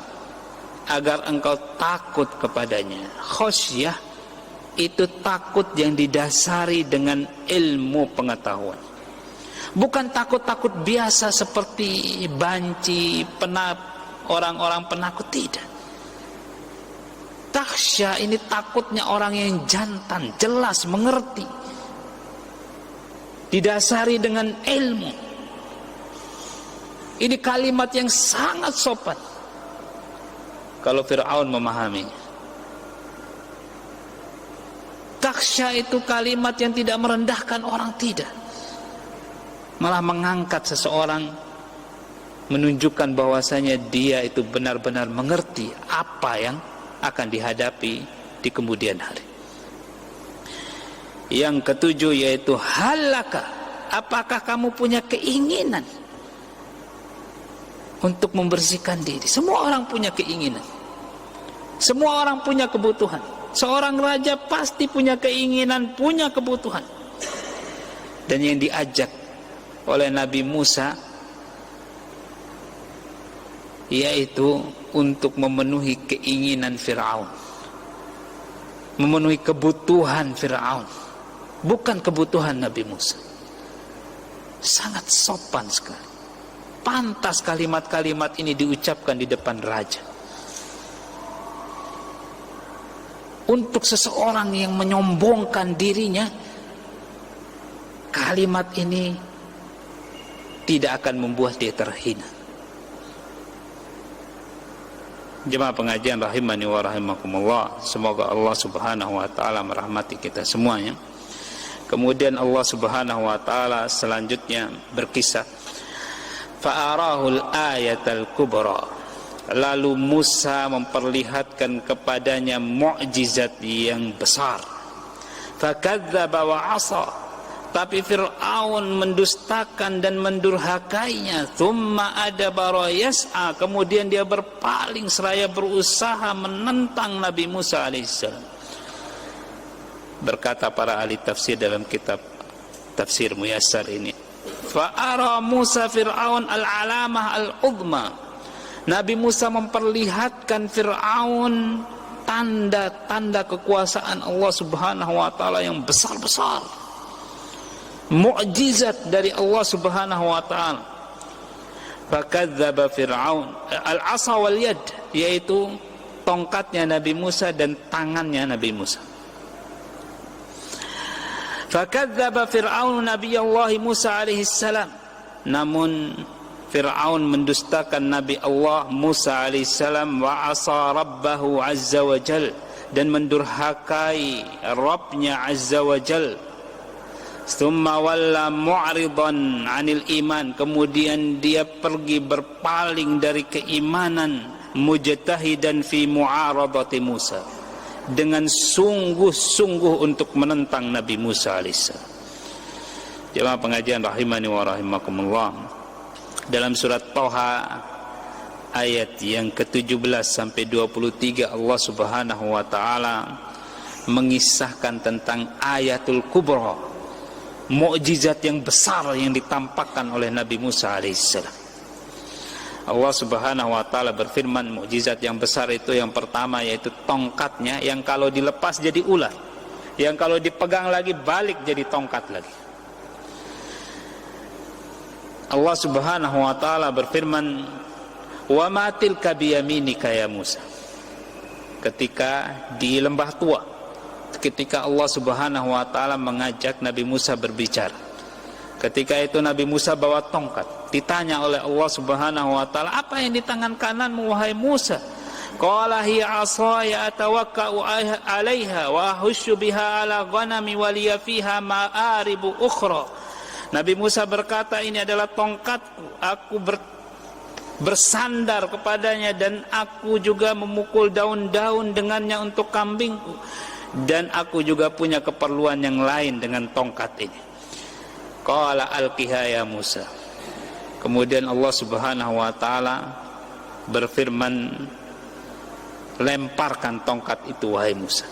agar engkau takut kepadanya. Khosyah itu takut yang didasari dengan ilmu pengetahuan, bukan takut-takut biasa seperti banci, orang-orang penakut. Tidak. Takhsya ini takutnya orang yang jantan, jelas, mengerti, didasari dengan ilmu. Ini kalimat yang sangat sopan kalau Fir'aun memahami. Takhsya itu kalimat yang tidak merendahkan orang, tidak, malah mengangkat seseorang, menunjukkan bahwasanya dia itu benar-benar mengerti apa yang akan dihadapi di kemudian hari. Yang ketujuh yaitu halaka, apakah kamu punya keinginan untuk membersihkan diri? Semua orang punya keinginan, semua orang punya kebutuhan. Seorang raja pasti punya keinginan, punya kebutuhan. Dan yang diajak oleh Nabi Musa yaitu untuk memenuhi keinginan Fir'aun, memenuhi kebutuhan Fir'aun, bukan kebutuhan Nabi Musa. Sangat sopan sekali. Pantas kalimat-kalimat ini diucapkan di depan raja. Untuk seseorang yang menyombongkan dirinya, kalimat ini tidak akan membuat dia terhina. Jemaah pengajian rahimani wa rahimakumullah, semoga Allah Subhanahu wa taala merahmati kita semuanya. Kemudian Allah Subhanahu wa taala selanjutnya berkisah, fa'arahul ayatal kubra, lalu Musa memperlihatkan kepadanya mukjizat yang besar. Fakadzdzaba wa 'asa, tapi Fir'aun mendustakan dan mendurhakainya. Tsumma adbara yas'a, kemudian dia berpaling seraya berusaha menentang Nabi Musa alaihissalam. Berkata para ahli tafsir dalam kitab Tafsir Muyassar ini, fa'ara Musa Fir'aun al-alamah al-udma, Nabi Musa memperlihatkan Fir'aun tanda-tanda kekuasaan Allah Subhanahu wa taala yang besar-besar, mukjizat dari Allah Subhanahu wa taala. Fakadzdzaba Fir'aun al-'asa wal yad, yaitu tongkatnya Nabi Musa dan tangannya Nabi Musa. Fakadzdzaba Fir'aun Nabiyallahi Musa alaihi salam, namun Fir'aun mendustakan Nabi Allah Musa alaihissalam, wa asa rabbahu azza wa jal, dan mendurhakai Rabbnya azza wa jal. Tsumma walla mu'ridan 'anil iman, kemudian dia pergi berpaling dari keimanan, mujtahidan fi mu'aradati Musa, dengan sungguh-sungguh untuk menentang Nabi Musa alaihissalam. Jemaah pengajian rahimani wa rahimakumullah, dalam surat Thaha ayat yang ke-17 sampai 23 Allah Subhanahu wa taala mengisahkan tentang ayatul kubra, mukjizat yang besar yang ditampakkan oleh Nabi Musa alaihissalam. Allah Subhanahu wa taala berfirman, mukjizat yang besar itu yang pertama yaitu tongkatnya yang kalau dilepas jadi ular, yang kalau dipegang lagi balik jadi tongkat lagi. Allah Subhanahu wa taala berfirman, wa ma tilka biyaminika ya Musa, ketika di lembah tua, ketika Allah Subhanahu wa taala mengajak Nabi Musa berbicara. Ketika itu Nabi Musa bawa tongkat. Ditanya oleh Allah Subhanahu wa taala, apa yang di tangan kananmu wahai Musa? Qala hiya 'asaya atawakka'u 'alaiha wa ahussu biha 'ala ghanami wa liya fiha ma'aribu ukhra. Nabi Musa berkata, ini adalah tongkatku, aku bersandar kepadanya dan aku juga memukul daun-daun dengannya untuk kambingku, dan aku juga punya keperluan yang lain dengan tongkat ini. Qala alqiha ya Musa. Kemudian Allah Subhanahu wa taala berfirman, lemparkan tongkat itu wahai Musa.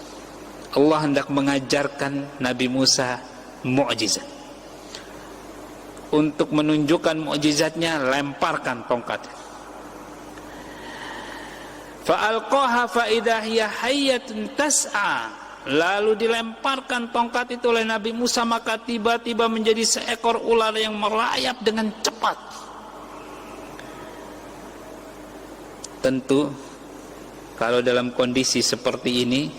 Allah hendak mengajarkan Nabi Musa mukjizat. Untuk menunjukkan mukjizatnya, lemparkan tongkat. Fa'alqaha fa'idah hiya hayyatun tas'a. Lalu dilemparkan tongkat itu oleh Nabi Musa, maka tiba-tiba menjadi seekor ular yang merayap dengan cepat. Tentu kalau dalam kondisi seperti ini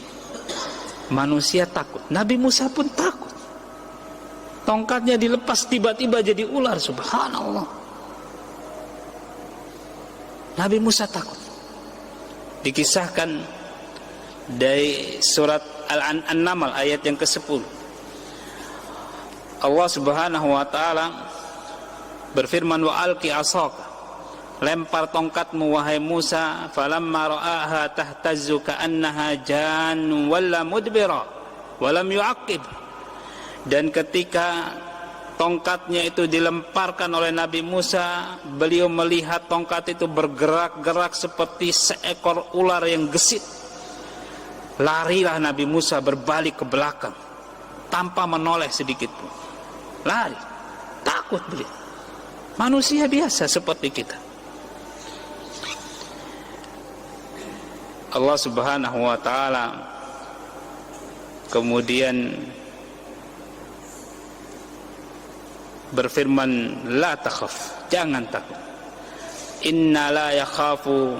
manusia takut, Nabi Musa pun takut. Tongkatnya dilepas, tiba-tiba jadi ular, subhanallah. Nabi Musa takut. Dikisahkan dari surat Al-Naml ayat yang ke-10. Allah Subhanahu wa taala berfirman, wa alqi asaka. Lempar tongkatmu wahai Musa. Falamma ra'aha tahtazzu ka'annaha jannun walla mudbira wa lam yu'aqib. Dan ketika tongkatnya itu dilemparkan oleh Nabi Musa, beliau melihat tongkat itu bergerak-gerak seperti seekor ular yang gesit. Larilah Nabi Musa berbalik ke belakang tanpa menoleh sedikit pun. Lari, takut beliau. Manusia biasa seperti kita. Allah Subhanahu wa taala kemudian berfirman, la takhaf, jangan takut. Inna la yakhafu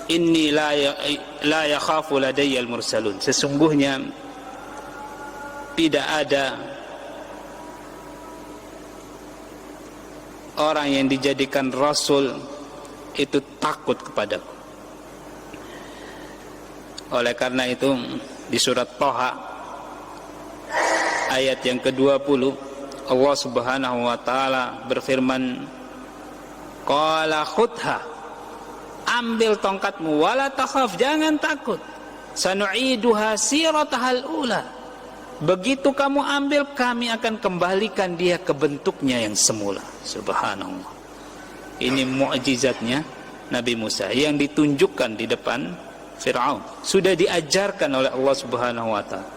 inni la yakhafu ladayyal mursalun. Sesungguhnya tidak ada orang yang dijadikan rasul itu takut kepadaku. Oleh karena itu di surat Thaha ayat yang ke-20 Allah Subhanahu wa taala berfirman, qala khudha, ambil tongkatmu, wala takhaf, jangan takut, sanu'iduha siratahal ula, begitu kamu ambil kami akan kembalikan dia ke bentuknya yang semula. Subhanallah. Ini mukjizatnya Nabi Musa yang ditunjukkan di depan Fir'aun. Sudah diajarkan oleh Allah Subhanahu wa taala.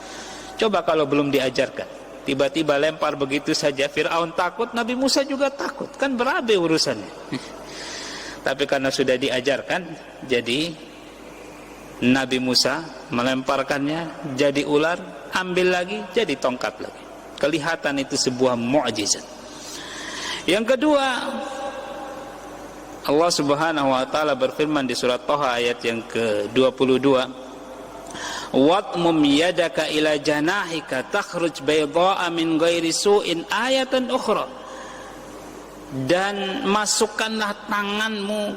Coba kalau belum diajarkan, tiba-tiba lempar begitu saja, Fir'aun takut, Nabi Musa juga takut, kan berabe urusannya. Tapi karena sudah diajarkan, jadi Nabi Musa melemparkannya jadi ular, ambil lagi jadi tongkat lagi. Kelihatan itu sebuah mukjizat. Yang kedua, Allah Subhanahu wa taala berfirman di surat Thaha ayat yang ke-22, watmum yadaka ila janahika takhruj bayda'a min ghairi su'in ayatan ukhra. Dan masukkanlah tanganmu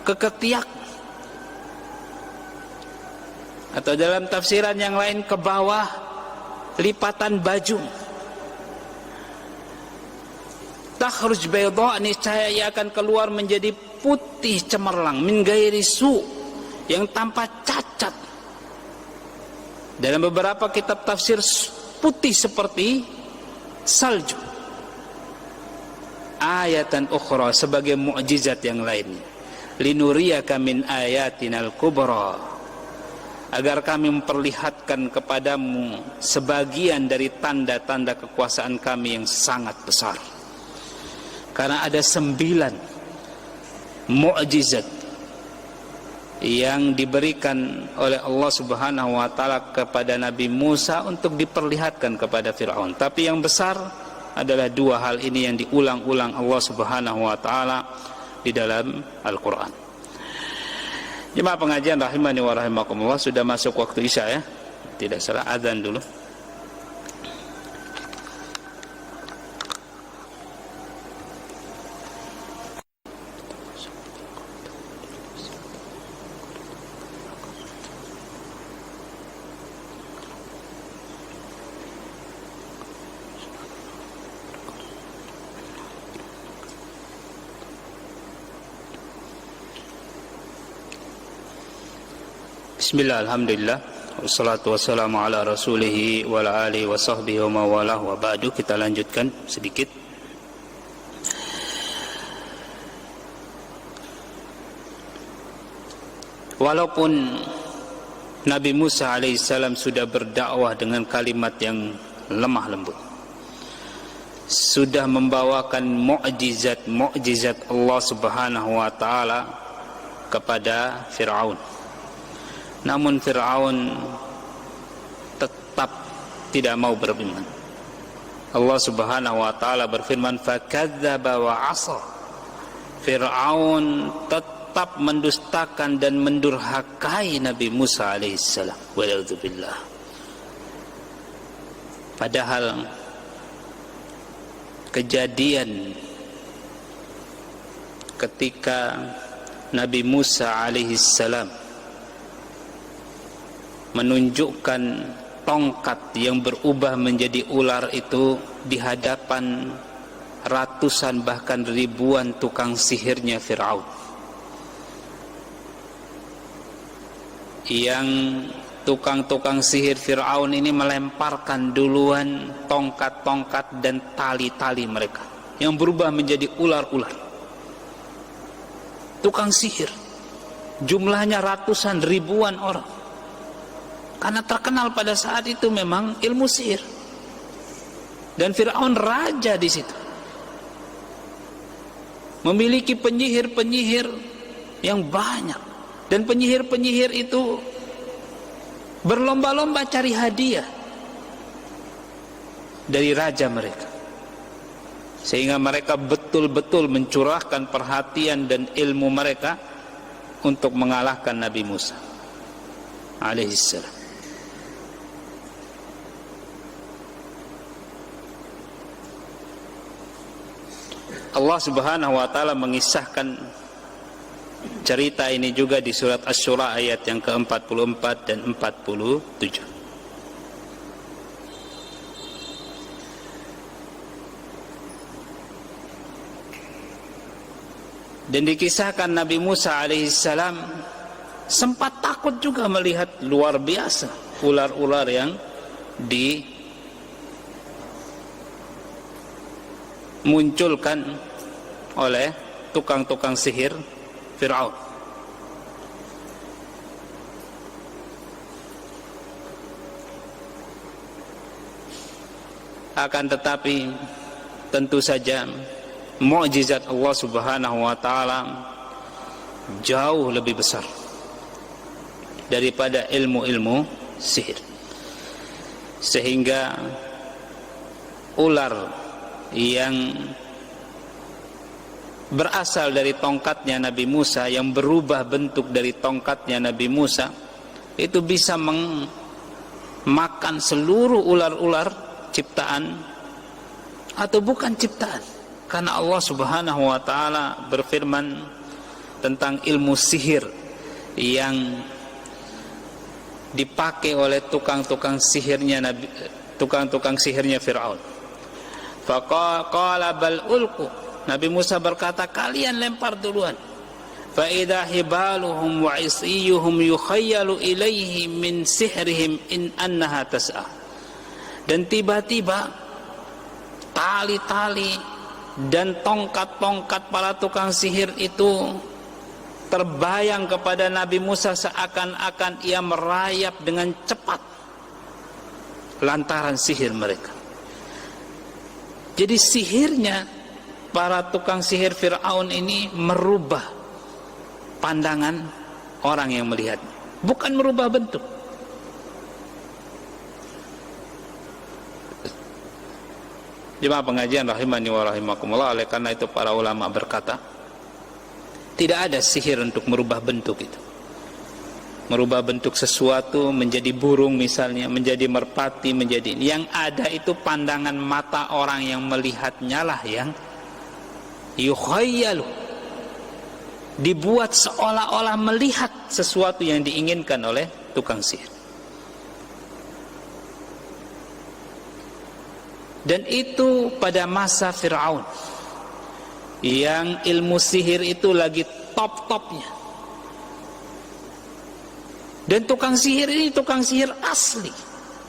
ke ketiak, atau dalam tafsiran yang lain ke bawah lipatan baju. Takhruj bayda', niscaya ia akan keluar menjadi putih cemerlang, min ghairi su', yang tanpa cacat. Dalam beberapa kitab tafsir putih seperti salju. Ayatan ukhra, sebagai mukjizat yang lainnya. Linuriyaka min ayatinal kubra, agar kami memperlihatkan kepadamu sebagian dari tanda-tanda kekuasaan kami yang sangat besar. Karena ada 9 mukjizat yang diberikan oleh Allah Subhanahu wa taala kepada Nabi Musa untuk diperlihatkan kepada Fir'aun. Tapi yang besar adalah 2 hal ini yang diulang-ulang Allah Subhanahu wa taala di dalam Al-Qur'an. Jemaah pengajian rahimani wa rahimakumullah, sudah masuk waktu Isya ya. Tidak salah, azan dulu. Bismillah, alhamdulillah, wassalatu wassalamu ala rasulihi wa ala alihi wa sahbihi wa mawalah wa ba'du. Kita lanjutkan sedikit. Walaupun Nabi Musa alaihissalam sudah berdakwah dengan kalimat yang lemah lembut, sudah membawakan mukjizat Allah Subhanahu wa taala kepada Firaun, namun Firaun tetap tidak mau beriman. Allah Subhanahu wa taala berfirman, fakadzdzaba wa 'asa. Firaun tetap mendustakan dan mendurhakai Nabi Musa alaihissalam. Wala'udzubillah. Padahal kejadian ketika Nabi Musa alaihissalam menunjukkan tongkat yang berubah menjadi ular itu di hadapan ratusan bahkan ribuan tukang sihirnya Firaun, yang tukang-tukang sihir Firaun ini melemparkan duluan tongkat-tongkat dan tali-tali mereka yang berubah menjadi ular-ular. Tukang sihir jumlahnya ratusan ribuan orang, karena terkenal pada saat itu memang ilmu sihir, dan Firaun raja di situ, memiliki penyihir-penyihir yang banyak. Dan penyihir-penyihir itu berlomba-lomba cari hadiah dari raja mereka, sehingga mereka betul-betul mencurahkan perhatian dan ilmu mereka untuk mengalahkan Nabi Musa alaihissalam. Allah Subhanahu wa taala mengisahkan cerita ini juga di surat Asy-Syura ayat yang ke-44 dan 47. Dan dikisahkan Nabi Musa alaihissalam sempat takut juga melihat luar biasa ular-ular yang dimunculkan oleh tukang-tukang sihir Firaun. Akan tetapi tentu saja mukjizat Allah Subhanahu wa taala jauh lebih besar daripada ilmu-ilmu sihir, sehingga ular yang berasal dari tongkatnya Nabi Musa, yang berubah bentuk dari tongkatnya Nabi Musa, itu bisa memakan seluruh ular-ular ciptaan atau bukan ciptaan, karena Allah Subhanahu wa taala berfirman tentang ilmu sihir yang dipakai oleh tukang-tukang sihirnya Firaun. Faqala bal ulqu. Nabi Musa berkata, kalian lempar duluan. Fa idza hibaluhum wa isiyuhum yukhayyalu ilaihi min sihrihim in annaha tas'a. Dan tiba-tiba tali-tali dan tongkat-tongkat para tukang sihir itu terbayang kepada Nabi Musa seakan-akan ia merayap dengan cepat lantaran sihir mereka. Jadi sihirnya para tukang sihir Firaun ini merubah pandangan orang yang melihatnya, bukan merubah bentuk. Jemaah pengajian rahimani wa rahimakumullah, oleh karena itu para ulama berkata, tidak ada sihir untuk merubah bentuk itu. Merubah bentuk sesuatu menjadi burung misalnya, menjadi merpati, menjadi, yang ada itu pandangan mata orang yang melihatnya lah yang yukhayyalu, dibuat seolah-olah melihat sesuatu yang diinginkan oleh tukang sihir. Dan itu pada masa Firaun, yang ilmu sihir itu lagi top-topnya. Dan tukang sihir ini tukang sihir asli,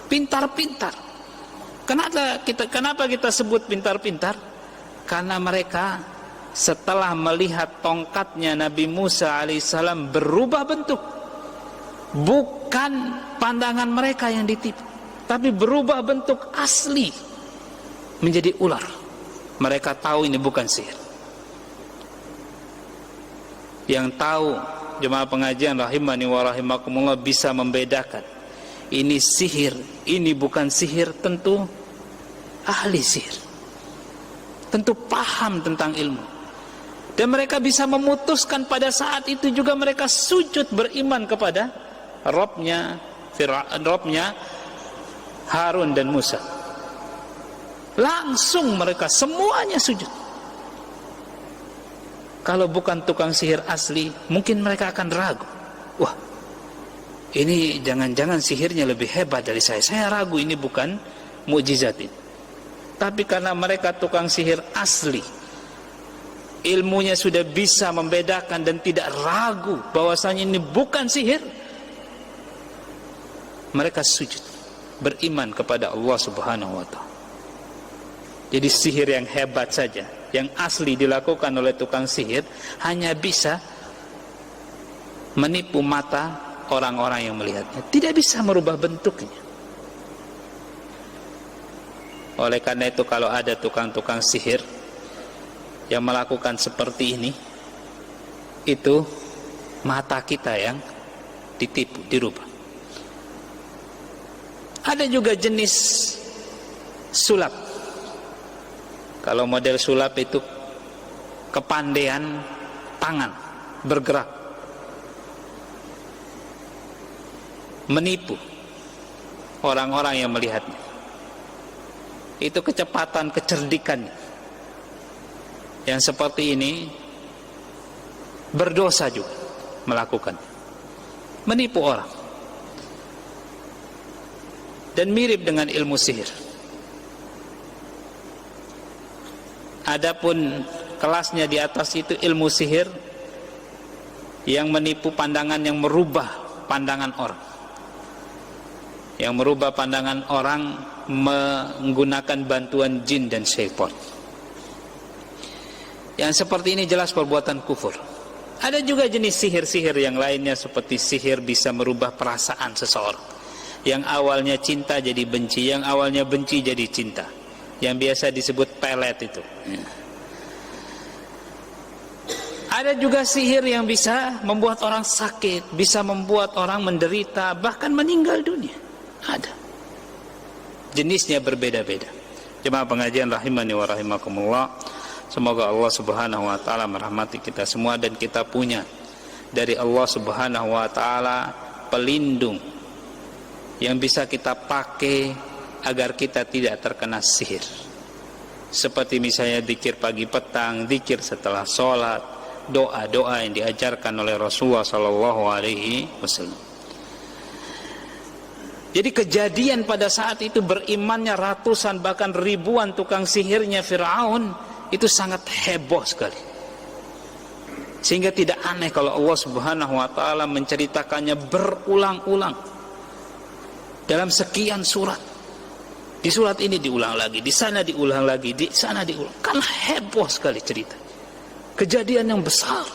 pintar-pintar. Kenapa kita sebut pintar-pintar? Karena mereka setelah melihat tongkatnya Nabi Musa alaihissalam berubah bentuk, bukan pandangan mereka yang ditipu, tapi berubah bentuk asli menjadi ular. Mereka tahu ini bukan sihir. Yang tahu jemaah pengajian rahimani wa rahimakumullah bisa membedakan ini sihir, ini bukan sihir, tentu ahli sihir, tentu paham tentang ilmu. Dan mereka bisa memutuskan pada saat itu juga mereka sujud beriman kepada Robnya Harun dan Musa. Langsung mereka semuanya sujud. Kalau bukan tukang sihir asli, mungkin mereka akan ragu. Wah, ini jangan-jangan sihirnya lebih hebat dari saya. Saya ragu ini bukan mukjizat ini. Tapi karena mereka tukang sihir asli, ilmunya sudah bisa membedakan dan tidak ragu bahwasanya ini bukan sihir, mereka sujud beriman kepada Allah Subhanahu wa ta'ala. Jadi sihir yang hebat saja, yang asli dilakukan oleh tukang sihir, hanya bisa menipu mata orang-orang yang melihatnya, tidak bisa merubah bentuknya. Oleh karena itu, kalau ada tukang-tukang sihir yang melakukan seperti ini, itu mata kita yang ditipu, dirubah. Ada juga jenis sulap. Kalau model sulap itu kepandaian tangan bergerak, menipu orang-orang yang melihatnya. Itu kecepatan, kecerdikan. Yang seperti ini berdosa juga melakukan, menipu orang. Dan mirip dengan ilmu sihir. Adapun kelasnya di atas itu ilmu sihir yang menipu pandangan, yang merubah pandangan orang. Yang merubah pandangan orang menggunakan bantuan jin dan syaitan. Yang seperti ini jelas perbuatan kufur. Ada juga jenis sihir-sihir yang lainnya, seperti sihir bisa merubah perasaan seseorang. Yang awalnya cinta jadi benci, yang awalnya benci jadi cinta, yang biasa disebut pelet itu. Ada juga sihir yang bisa membuat orang sakit, bisa membuat orang menderita, bahkan meninggal dunia. Ada. Jenisnya berbeda-beda. Jemaah pengajian rahimani wa rahimakumullah, semoga Allah Subhanahu wa taala merahmati kita semua, dan kita punya dari Allah Subhanahu wa taala pelindung yang bisa kita pakai agar kita tidak terkena sihir. Seperti misalnya zikir pagi petang, zikir setelah sholat, doa-doa yang diajarkan oleh Rasulullah SAW. Jadi kejadian pada saat itu berimannya ratusan bahkan ribuan tukang sihirnya Fir'aun itu sangat heboh sekali. Sehingga tidak aneh kalau Allah Subhanahu wa taala menceritakannya berulang-ulang dalam sekian surat. Di surat ini diulang lagi, di sana diulang lagi, di sana diulang. Karena heboh sekali cerita. Kejadian yang besar.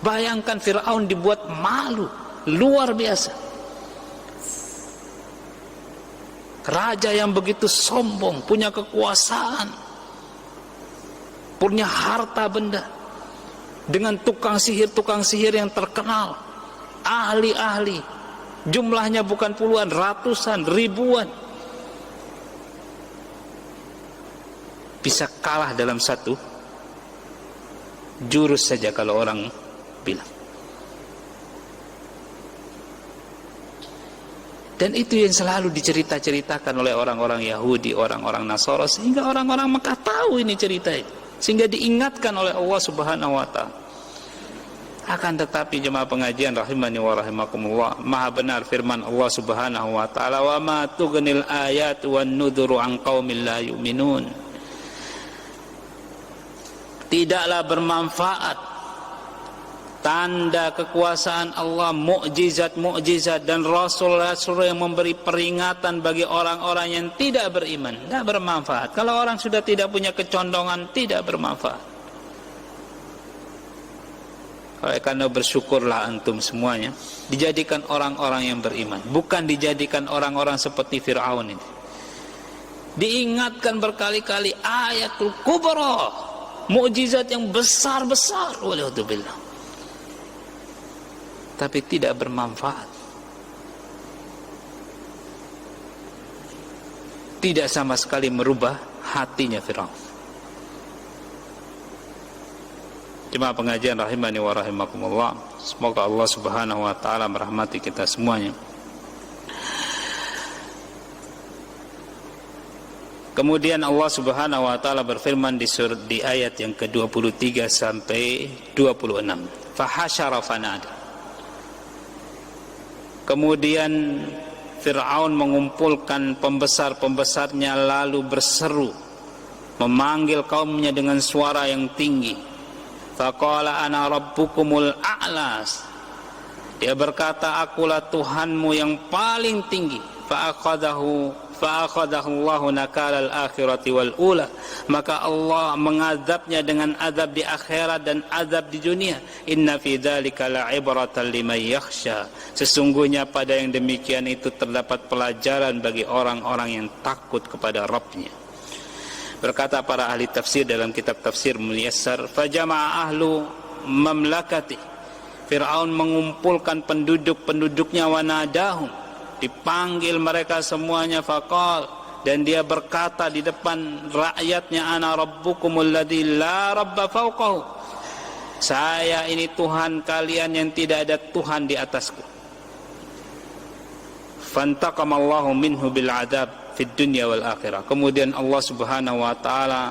Bayangkan Fir'aun dibuat malu, luar biasa. Raja yang begitu sombong, punya kekuasaan, punya harta benda, dengan tukang sihir yang terkenal, ahli-ahli, jumlahnya bukan puluhan, ratusan, ribuan, bisa kalah dalam satu jurus saja kalau orang bilang. Dan itu yang selalu diceritakan oleh orang-orang Yahudi, orang-orang Nasara, sehingga orang-orang Mekah tahu ini cerita itu, sehingga diingatkan oleh Allah Subhanahu wa taala. Akan tetapi jemaah pengajian rahimani wa rahimakumullah, maha benar firman Allah Subhanahu wa taala, wa ma tughnil ayatu wan nudhuru an qaumil la yu'minun. Tidaklah bermanfaat tanda kekuasaan Allah, mukjizat-mukjizat dan rasul-rasul yang memberi peringatan bagi orang-orang yang tidak beriman, tidak bermanfaat. Kalau orang sudah tidak punya kecondongan, tidak bermanfaat. Oleh karena bersyukurlah antum semuanya dijadikan orang-orang yang beriman, bukan dijadikan orang-orang seperti Fir'aun ini. Diingatkan berkali-kali ayatul kubra, mukjizat yang besar-besar, waliyadzubillah, tapi tidak bermanfaat. Tidak sama sekali merubah hatinya Fir'aun. Jemaah pengajian rahimani wa rahimakumullah, semoga Allah Subhanahu wa taala merahmati kita semuanya. Kemudian Allah Subhanahu wa taala berfirman di ayat yang ke-23 sampai 26. Fahasyara fanada. Kemudian Fir'aun mengumpulkan pembesar-pembesarnya lalu berseru, memanggil kaumnya dengan suara yang tinggi. Faqala ana rabbukumul a'las. Dia berkata, akulah Tuhanmu yang paling tinggi. Fa'akhadahu Allahu nakalal akhirati wal ula. Maka Allah mengadabnya dengan azab di akhirat dan azab di dunia. Inna fi dzalika la'ibratan liman yakhsha. Sesungguhnya pada yang demikian itu terdapat pelajaran bagi orang-orang yang takut kepada Rabbnya. Berkata para ahli tafsir dalam kitab tafsir Muyassar, fajama'a ahlu mamlakati. Fir'aun mengumpulkan penduduk-penduduknya, wanadahum, dipanggil mereka semuanya, faqal, dan dia berkata di depan rakyatnya, ana rabbukumul ladzi la rabba fawqahu. Saya ini Tuhan kalian yang tidak ada Tuhan di atasku. Fantaqamallahu minhu bil adab fid dunya wal akhirah. Kemudian Allah Subhanahu wa taala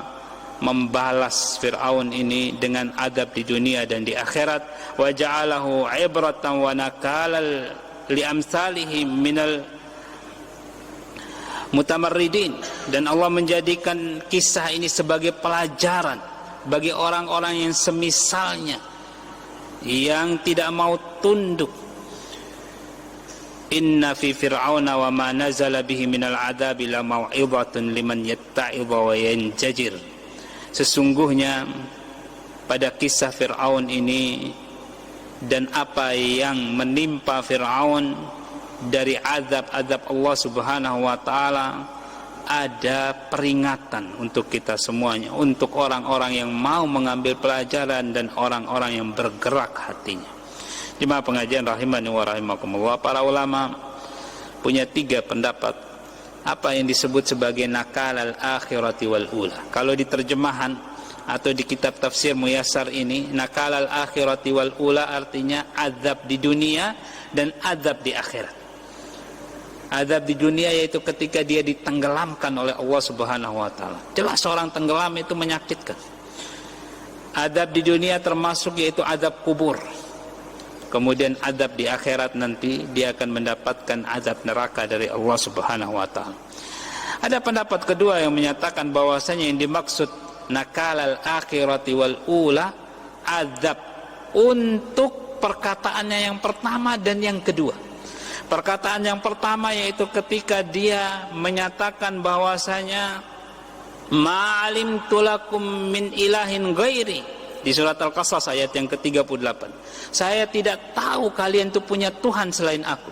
membalas Fir'aun ini dengan adab di dunia dan di akhirat. Wa ja'alahu 'ibratan wa nakalal li amsalihi minal mutamarridin. Dan Allah menjadikan kisah ini sebagai pelajaran bagi orang-orang yang semisalnya, yang tidak mau tunduk. Inna fi fir'auna wa ma nazala bihi minal adabi la mau'izatun liman yatta'idha wa yanjajir. Sesungguhnya pada kisah Fir'aun ini dan apa yang menimpa Fir'aun dari azab-azab Allah Subhanahu wa taala, ada peringatan untuk kita semuanya, untuk orang-orang yang mau mengambil pelajaran dan orang-orang yang bergerak hatinya. Jemaah pengajian rahimani wa rahimakumullah, para ulama punya 3 pendapat apa yang disebut sebagai nakal al-akhirati wal ula. Kalau di terjemahan atau di kitab tafsir Muyassar ini, nakal al-akhirati wal ula artinya azab di dunia dan azab di akhirat. Azab di dunia yaitu ketika dia ditenggelamkan oleh Allah Subhanahu wa taala. Jelas orang tenggelam itu menyakitkan. Azab di dunia termasuk yaitu azab kubur. Kemudian azab di akhirat nanti dia akan mendapatkan azab neraka dari Allah Subhanahu wa taala. Ada pendapat kedua yang menyatakan bahwasanya yang dimaksud nakalal akhirati wal ula, azab untuk perkataannya yang pertama dan yang kedua. Perkataan yang pertama yaitu ketika dia menyatakan bahwasanya ma'alimtu lakum min ilahin ghairi. Di surat Al-Qasas ayat yang ke-38. Saya tidak tahu kalian itu punya Tuhan selain aku.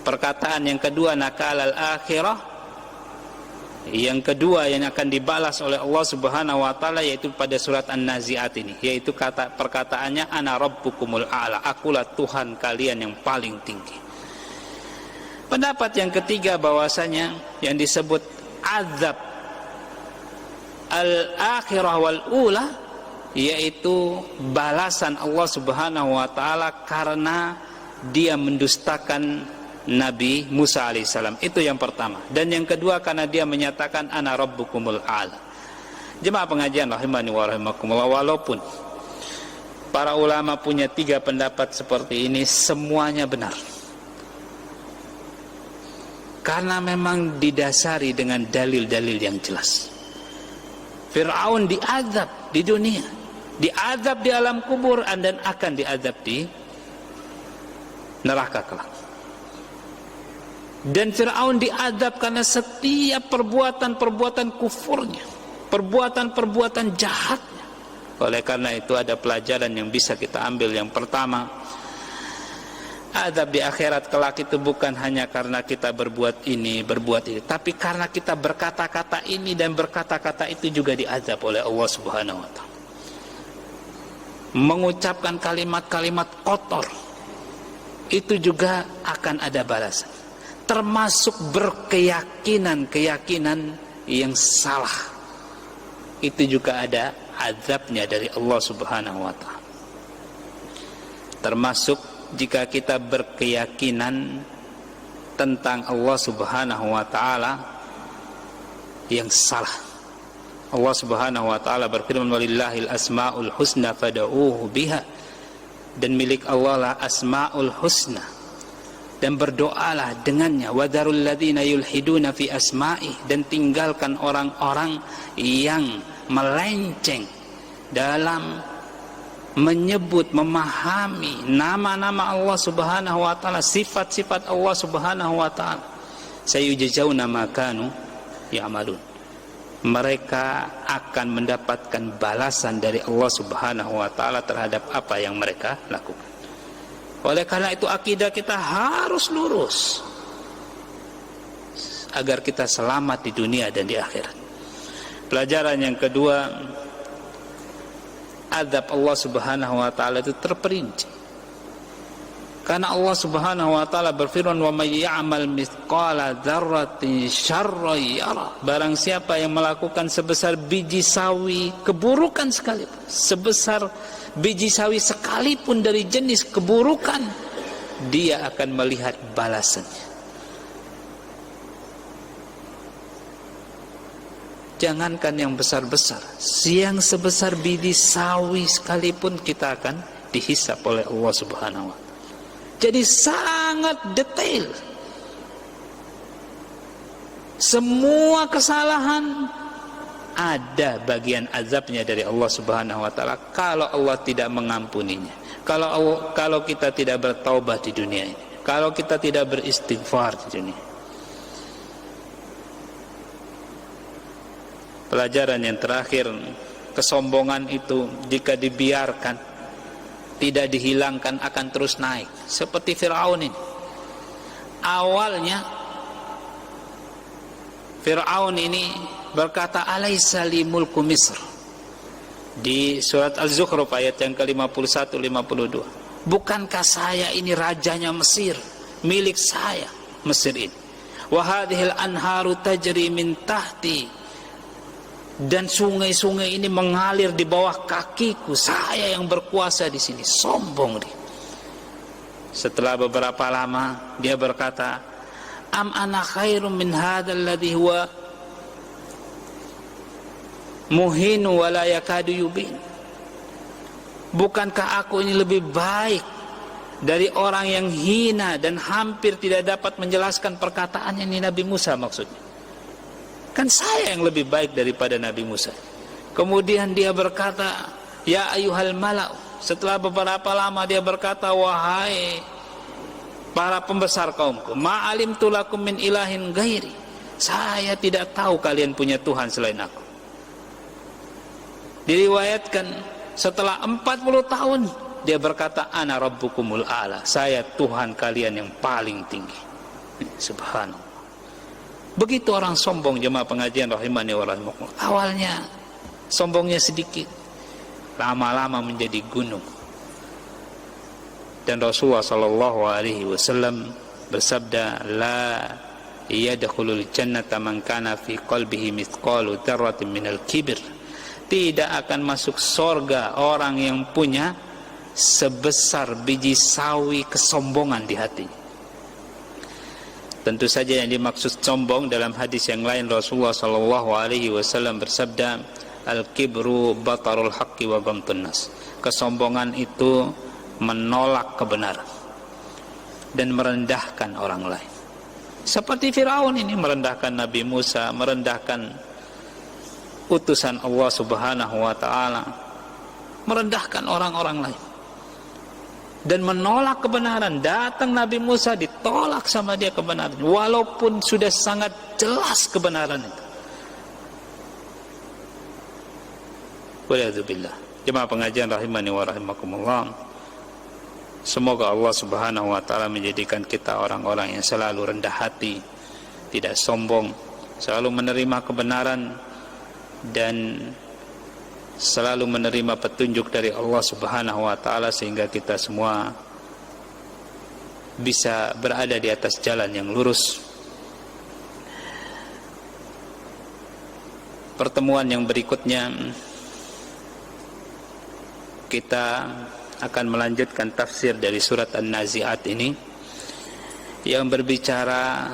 Perkataan yang kedua nakal al-akhirah, yang kedua yang akan dibalas oleh Allah Subhanahu wa taala yaitu pada surat An-Nazi'at ini, yaitu perkataannya ana rabbukumul a'la, akulah Tuhan kalian yang paling tinggi. Pendapat yang ketiga bahwasanya yang disebut azab al-akhirah wal ula yaitu balasan Allah Subhanahu wa taala karena dia mendustakan Nabi Musa alaihissalam. Itu yang pertama. Dan yang kedua karena dia menyatakan ana rabbukumul a'la. Jemaah pengajian rahimani wa rahimakumullah, walaupun para ulama punya 3 pendapat seperti ini, semuanya benar. Karena memang didasari dengan dalil-dalil yang jelas. Fir'aun diazab di dunia diazab di alam kubur dan akan diazab di neraka kelak. Dan Fir'aun diazab karena setiap perbuatan-perbuatan kufurnya, perbuatan-perbuatan jahatnya. Oleh karena itu ada pelajaran yang bisa kita ambil. Yang pertama, azab di akhirat kelak itu bukan hanya karena kita berbuat ini, tapi karena kita berkata-kata ini dan berkata-kata itu juga diazab oleh Allah Subhanahu wa taala. Mengucapkan kalimat-kalimat kotor itu juga akan ada balasan. Termasuk berkeyakinan-keyakinan yang salah, itu juga ada azabnya dari Allah Subhanahu wa taala. Termasuk jika kita berkeyakinan tentang Allah Subhanahu wa taala yang salah. Allah Subhanahu wa taala berfirman, walillahil asmaul husna fad'uuhu biha, dan milik Allah lah asmaul husna, dan berdoalah dengannya. Wadarul ladzina yulhiduna fi asma'i, dan tinggalkan orang-orang yang melenceng dalam menyebut, memahami nama-nama Allah Subhanahu wa taala, sifat-sifat Allah Subhanahu wa taala. Sayujzauna ma kanu ya'malun. Mereka akan mendapatkan balasan dari Allah Subhanahu wa taala terhadap apa yang mereka lakukan. Oleh karena itu akidah kita harus lurus agar kita selamat di dunia dan di akhirat. Pelajaran yang kedua, azab Allah Subhanahu wa taala itu terperinci. Karena Allah Subhanahu wa taala berfirman, wa may ya'mal mithqala dzarratin syarran yara. Barang siapa yang melakukan sebesar biji sawi keburukan sekalipun, sebesar biji sawi sekalipun dari jenis keburukan, dia akan melihat balasannya. Jangankan yang besar-besar, yang sebesar biji sawi sekalipun kita akan dihisap oleh Allah Subhanahu wa taala. Jadi sangat detail. Semua kesalahan ada bagian azabnya dari Allah Subhanahu wa taala kalau Allah tidak mengampuninya. Kalau kita tidak bertaubat di dunia ini, kalau kita tidak beristighfar di dunia. Pelajaran yang terakhir, kesombongan itu jika dibiarkan, tidak dihilangkan, akan terus naik. Seperti Fir'aun ini. Awalnya Fir'aun ini berkata, alaysa li mulku Misr. Di surat Az-Zukhruf ayat yang ke-51 52. Bukankah saya ini rajanya Mesir, milik saya Mesir ini. Wa hadhil anharu tajri min tahti, dan sungai-sungai ini mengalir di bawah kakiku, saya yang berkuasa di sini. Sombong dia. Setelah beberapa lama dia berkata, am ana khairum min hadzal ladzi huwa muhinu wa la yakadu yubin. Bukankah aku ini lebih baik dari orang yang hina dan hampir tidak dapat menjelaskan perkataannya? Ini Nabi Musa maksudnya. Kan saya yang lebih baik daripada Nabi Musa. Kemudian dia berkata, ya ayyuhal mala'u. Setelah beberapa lama dia berkata, wahai para pembesar kaumku, ma'alimtu lakum min ilahin ghairi. Saya tidak tahu kalian punya Tuhan selain aku. Diriwayatkan setelah 40 tahun dia berkata, ana rabbukumul a'la. Saya Tuhan kalian yang paling tinggi. Subhanallah. Begitu orang sombong, jemaah pengajian rahimani wa rahimakumullah. Awalnya sombongnya sedikit, lama-lama menjadi gunung. Dan Rasulullah sallallahu alaihi wasallam bersabda, la yadkhulul jannata man kana fi qalbihi mithqalu dzarratin minal kibr. Tidak akan masuk surga orang yang punya sebesar biji sawi kesombongan di hatinya. Tentu saja yang dimaksud sombong dalam hadis yang lain, Rasulullah sallallahu alaihi wasallam bersabda, al-kibru batarul haqqi wa ghamtun nas. Kesombongan itu menolak kebenaran dan merendahkan orang lain. Seperti Fir'aun ini merendahkan Nabi Musa, merendahkan utusan Allah Subhanahu wa taala. merendahkan orang-orang lain dan menolak kebenaran. Datang Nabi Musa, ditolak sama dia kebenaran, walaupun sudah sangat jelas kebenaran itu. Waliyadzubillah. Jemaah pengajian rahimani wa rahimakumullah, semoga Allah subhanahu wa ta'ala menjadikan kita orang-orang yang selalu rendah hati, tidak sombong, selalu menerima kebenaran dan selalu menerima petunjuk dari Allah subhanahu wa ta'ala, sehingga kita semua bisa berada di atas jalan yang lurus. Pertemuan yang berikutnya kita akan melanjutkan tafsir dari surat An-Nazi'at ini, yang berbicara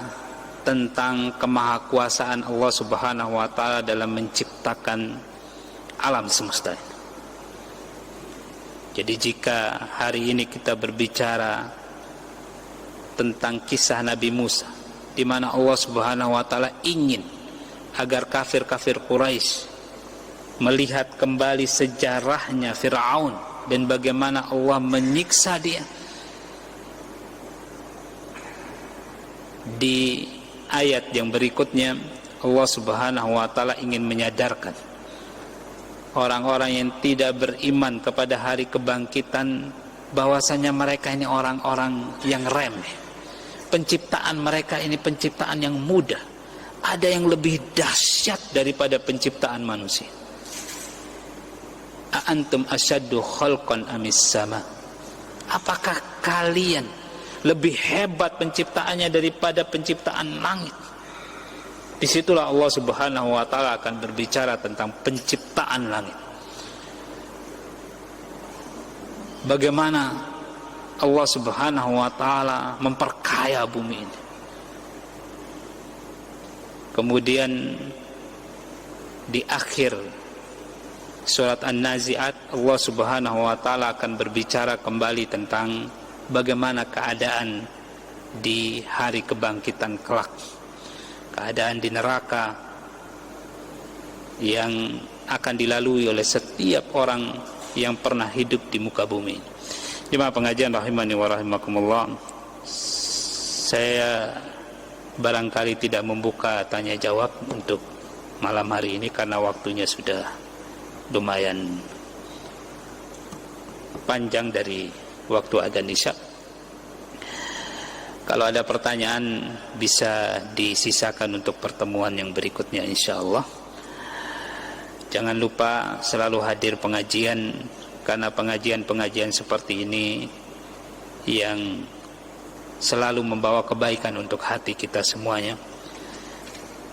tentang kemahakuasaan Allah subhanahu wa ta'ala dalam menciptakan alam semesta. Jadi jika hari ini kita berbicara tentang kisah Nabi Musa, di mana Allah subhanahu wa ta'ala ingin agar kafir-kafir Quraisy melihat kembali sejarahnya Fir'aun dan bagaimana Allah menyiksa dia, di ayat yang berikutnya Allah subhanahu wa ta'ala ingin menyadarkan orang-orang yang tidak beriman kepada hari kebangkitan bahwasanya mereka ini orang-orang yang remeh. Penciptaan mereka ini penciptaan yang mudah. Ada yang lebih dahsyat daripada penciptaan manusia. Antum asyaddu khalqan amis sama? Apakah kalian lebih hebat penciptaannya daripada penciptaan langit? Disitulah Allah subhanahu wa ta'ala akan berbicara tentang penciptaan langit. Bagaimana Allah subhanahu wa ta'ala memperkaya bumi ini. Kemudian di akhir surat An-Nazi'at, Allah subhanahu wa ta'ala akan berbicara kembali tentang bagaimana keadaan di hari kebangkitan kelak, keadaan di neraka yang akan dilalui oleh setiap orang yang pernah hidup di muka bumi. Jemaah pengajian rahimani wa rahimakumullah, saya barangkali tidak membuka tanya jawab untuk malam hari ini karena waktunya sudah lumayan panjang dari waktu adzan Isya. Kalau ada pertanyaan bisa disisakan untuk pertemuan yang berikutnya insyaallah. Jangan lupa selalu hadir pengajian, karena pengajian-pengajian seperti ini yang selalu membawa kebaikan untuk hati kita semuanya,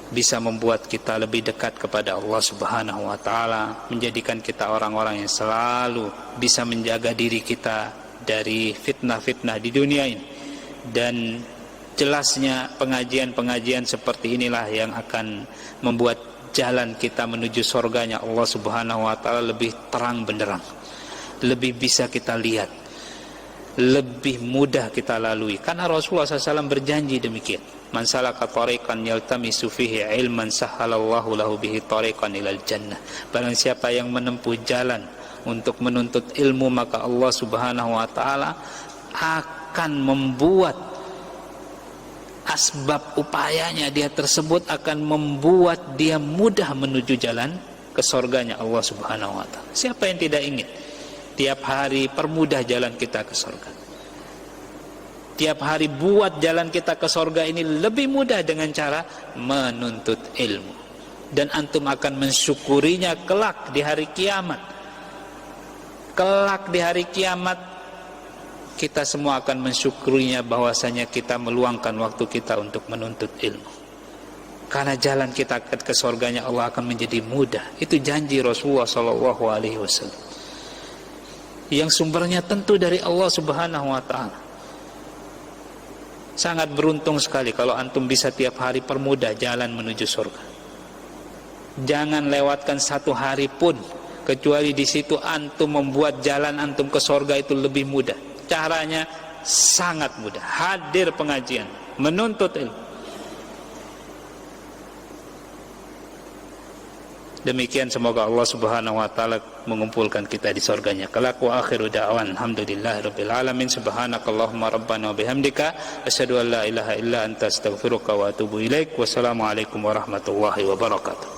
bisa membuat kita lebih dekat kepada Allah subhanahu wa ta'ala, menjadikan kita orang-orang yang selalu bisa menjaga diri kita dari fitnah-fitnah di dunia ini. Dan jelasnya pengajian-pengajian seperti inilah yang akan membuat jalan kita menuju surganya Allah subhanahu wa ta'ala lebih terang benderang, lebih bisa kita lihat, lebih mudah kita lalui. Karena Rasulullah SAW berjanji demikian, man salaka tariqan yaltamisu fihi ilman sahhalallahu lahu bihi tariqan ilal jannah. Barang siapa yang menempuh jalan untuk menuntut ilmu, maka Allah subhanahu wa ta'ala akan membuat asbab upayanya dia tersebut, akan membuat dia mudah menuju jalan ke surganya Allah subhanahu wa ta'ala. Siapa yang tidak ingin tiap hari permudah jalan kita ke surga? Tiap hari buat jalan kita ke surga ini lebih mudah dengan cara menuntut ilmu. Dan antum akan mensyukurinya kelak di hari kiamat. Kelak di hari kiamat kita semua akan mensyukurinya bahwasanya kita meluangkan waktu kita untuk menuntut ilmu. Karena jalan kita ke surganya Allah akan menjadi mudah. Itu janji Rasulullah SAW, yang sumbernya tentu dari Allah subhanahu wa ta'ala. Sangat beruntung sekali kalau antum bisa tiap hari permudah jalan menuju surga. Jangan lewatkan satu hari pun kecuali di situ antum membuat jalan antum ke surga itu lebih mudah. Caranya sangat mudah. Hadir pengajian, menuntut ilmu. Demikian semoga Allah Subhanahu wa taala mengumpulkan kita di surganya kelak. Wa akhiru da'wan alhamdulillahirabbil alamin. Subhanakallahumma rabbana wa bihamdika asyhadu an la ilaha illa anta astaghfiruka wa atubu ilaik. Wassalamualaikum warahmatullahi wabarakatuh.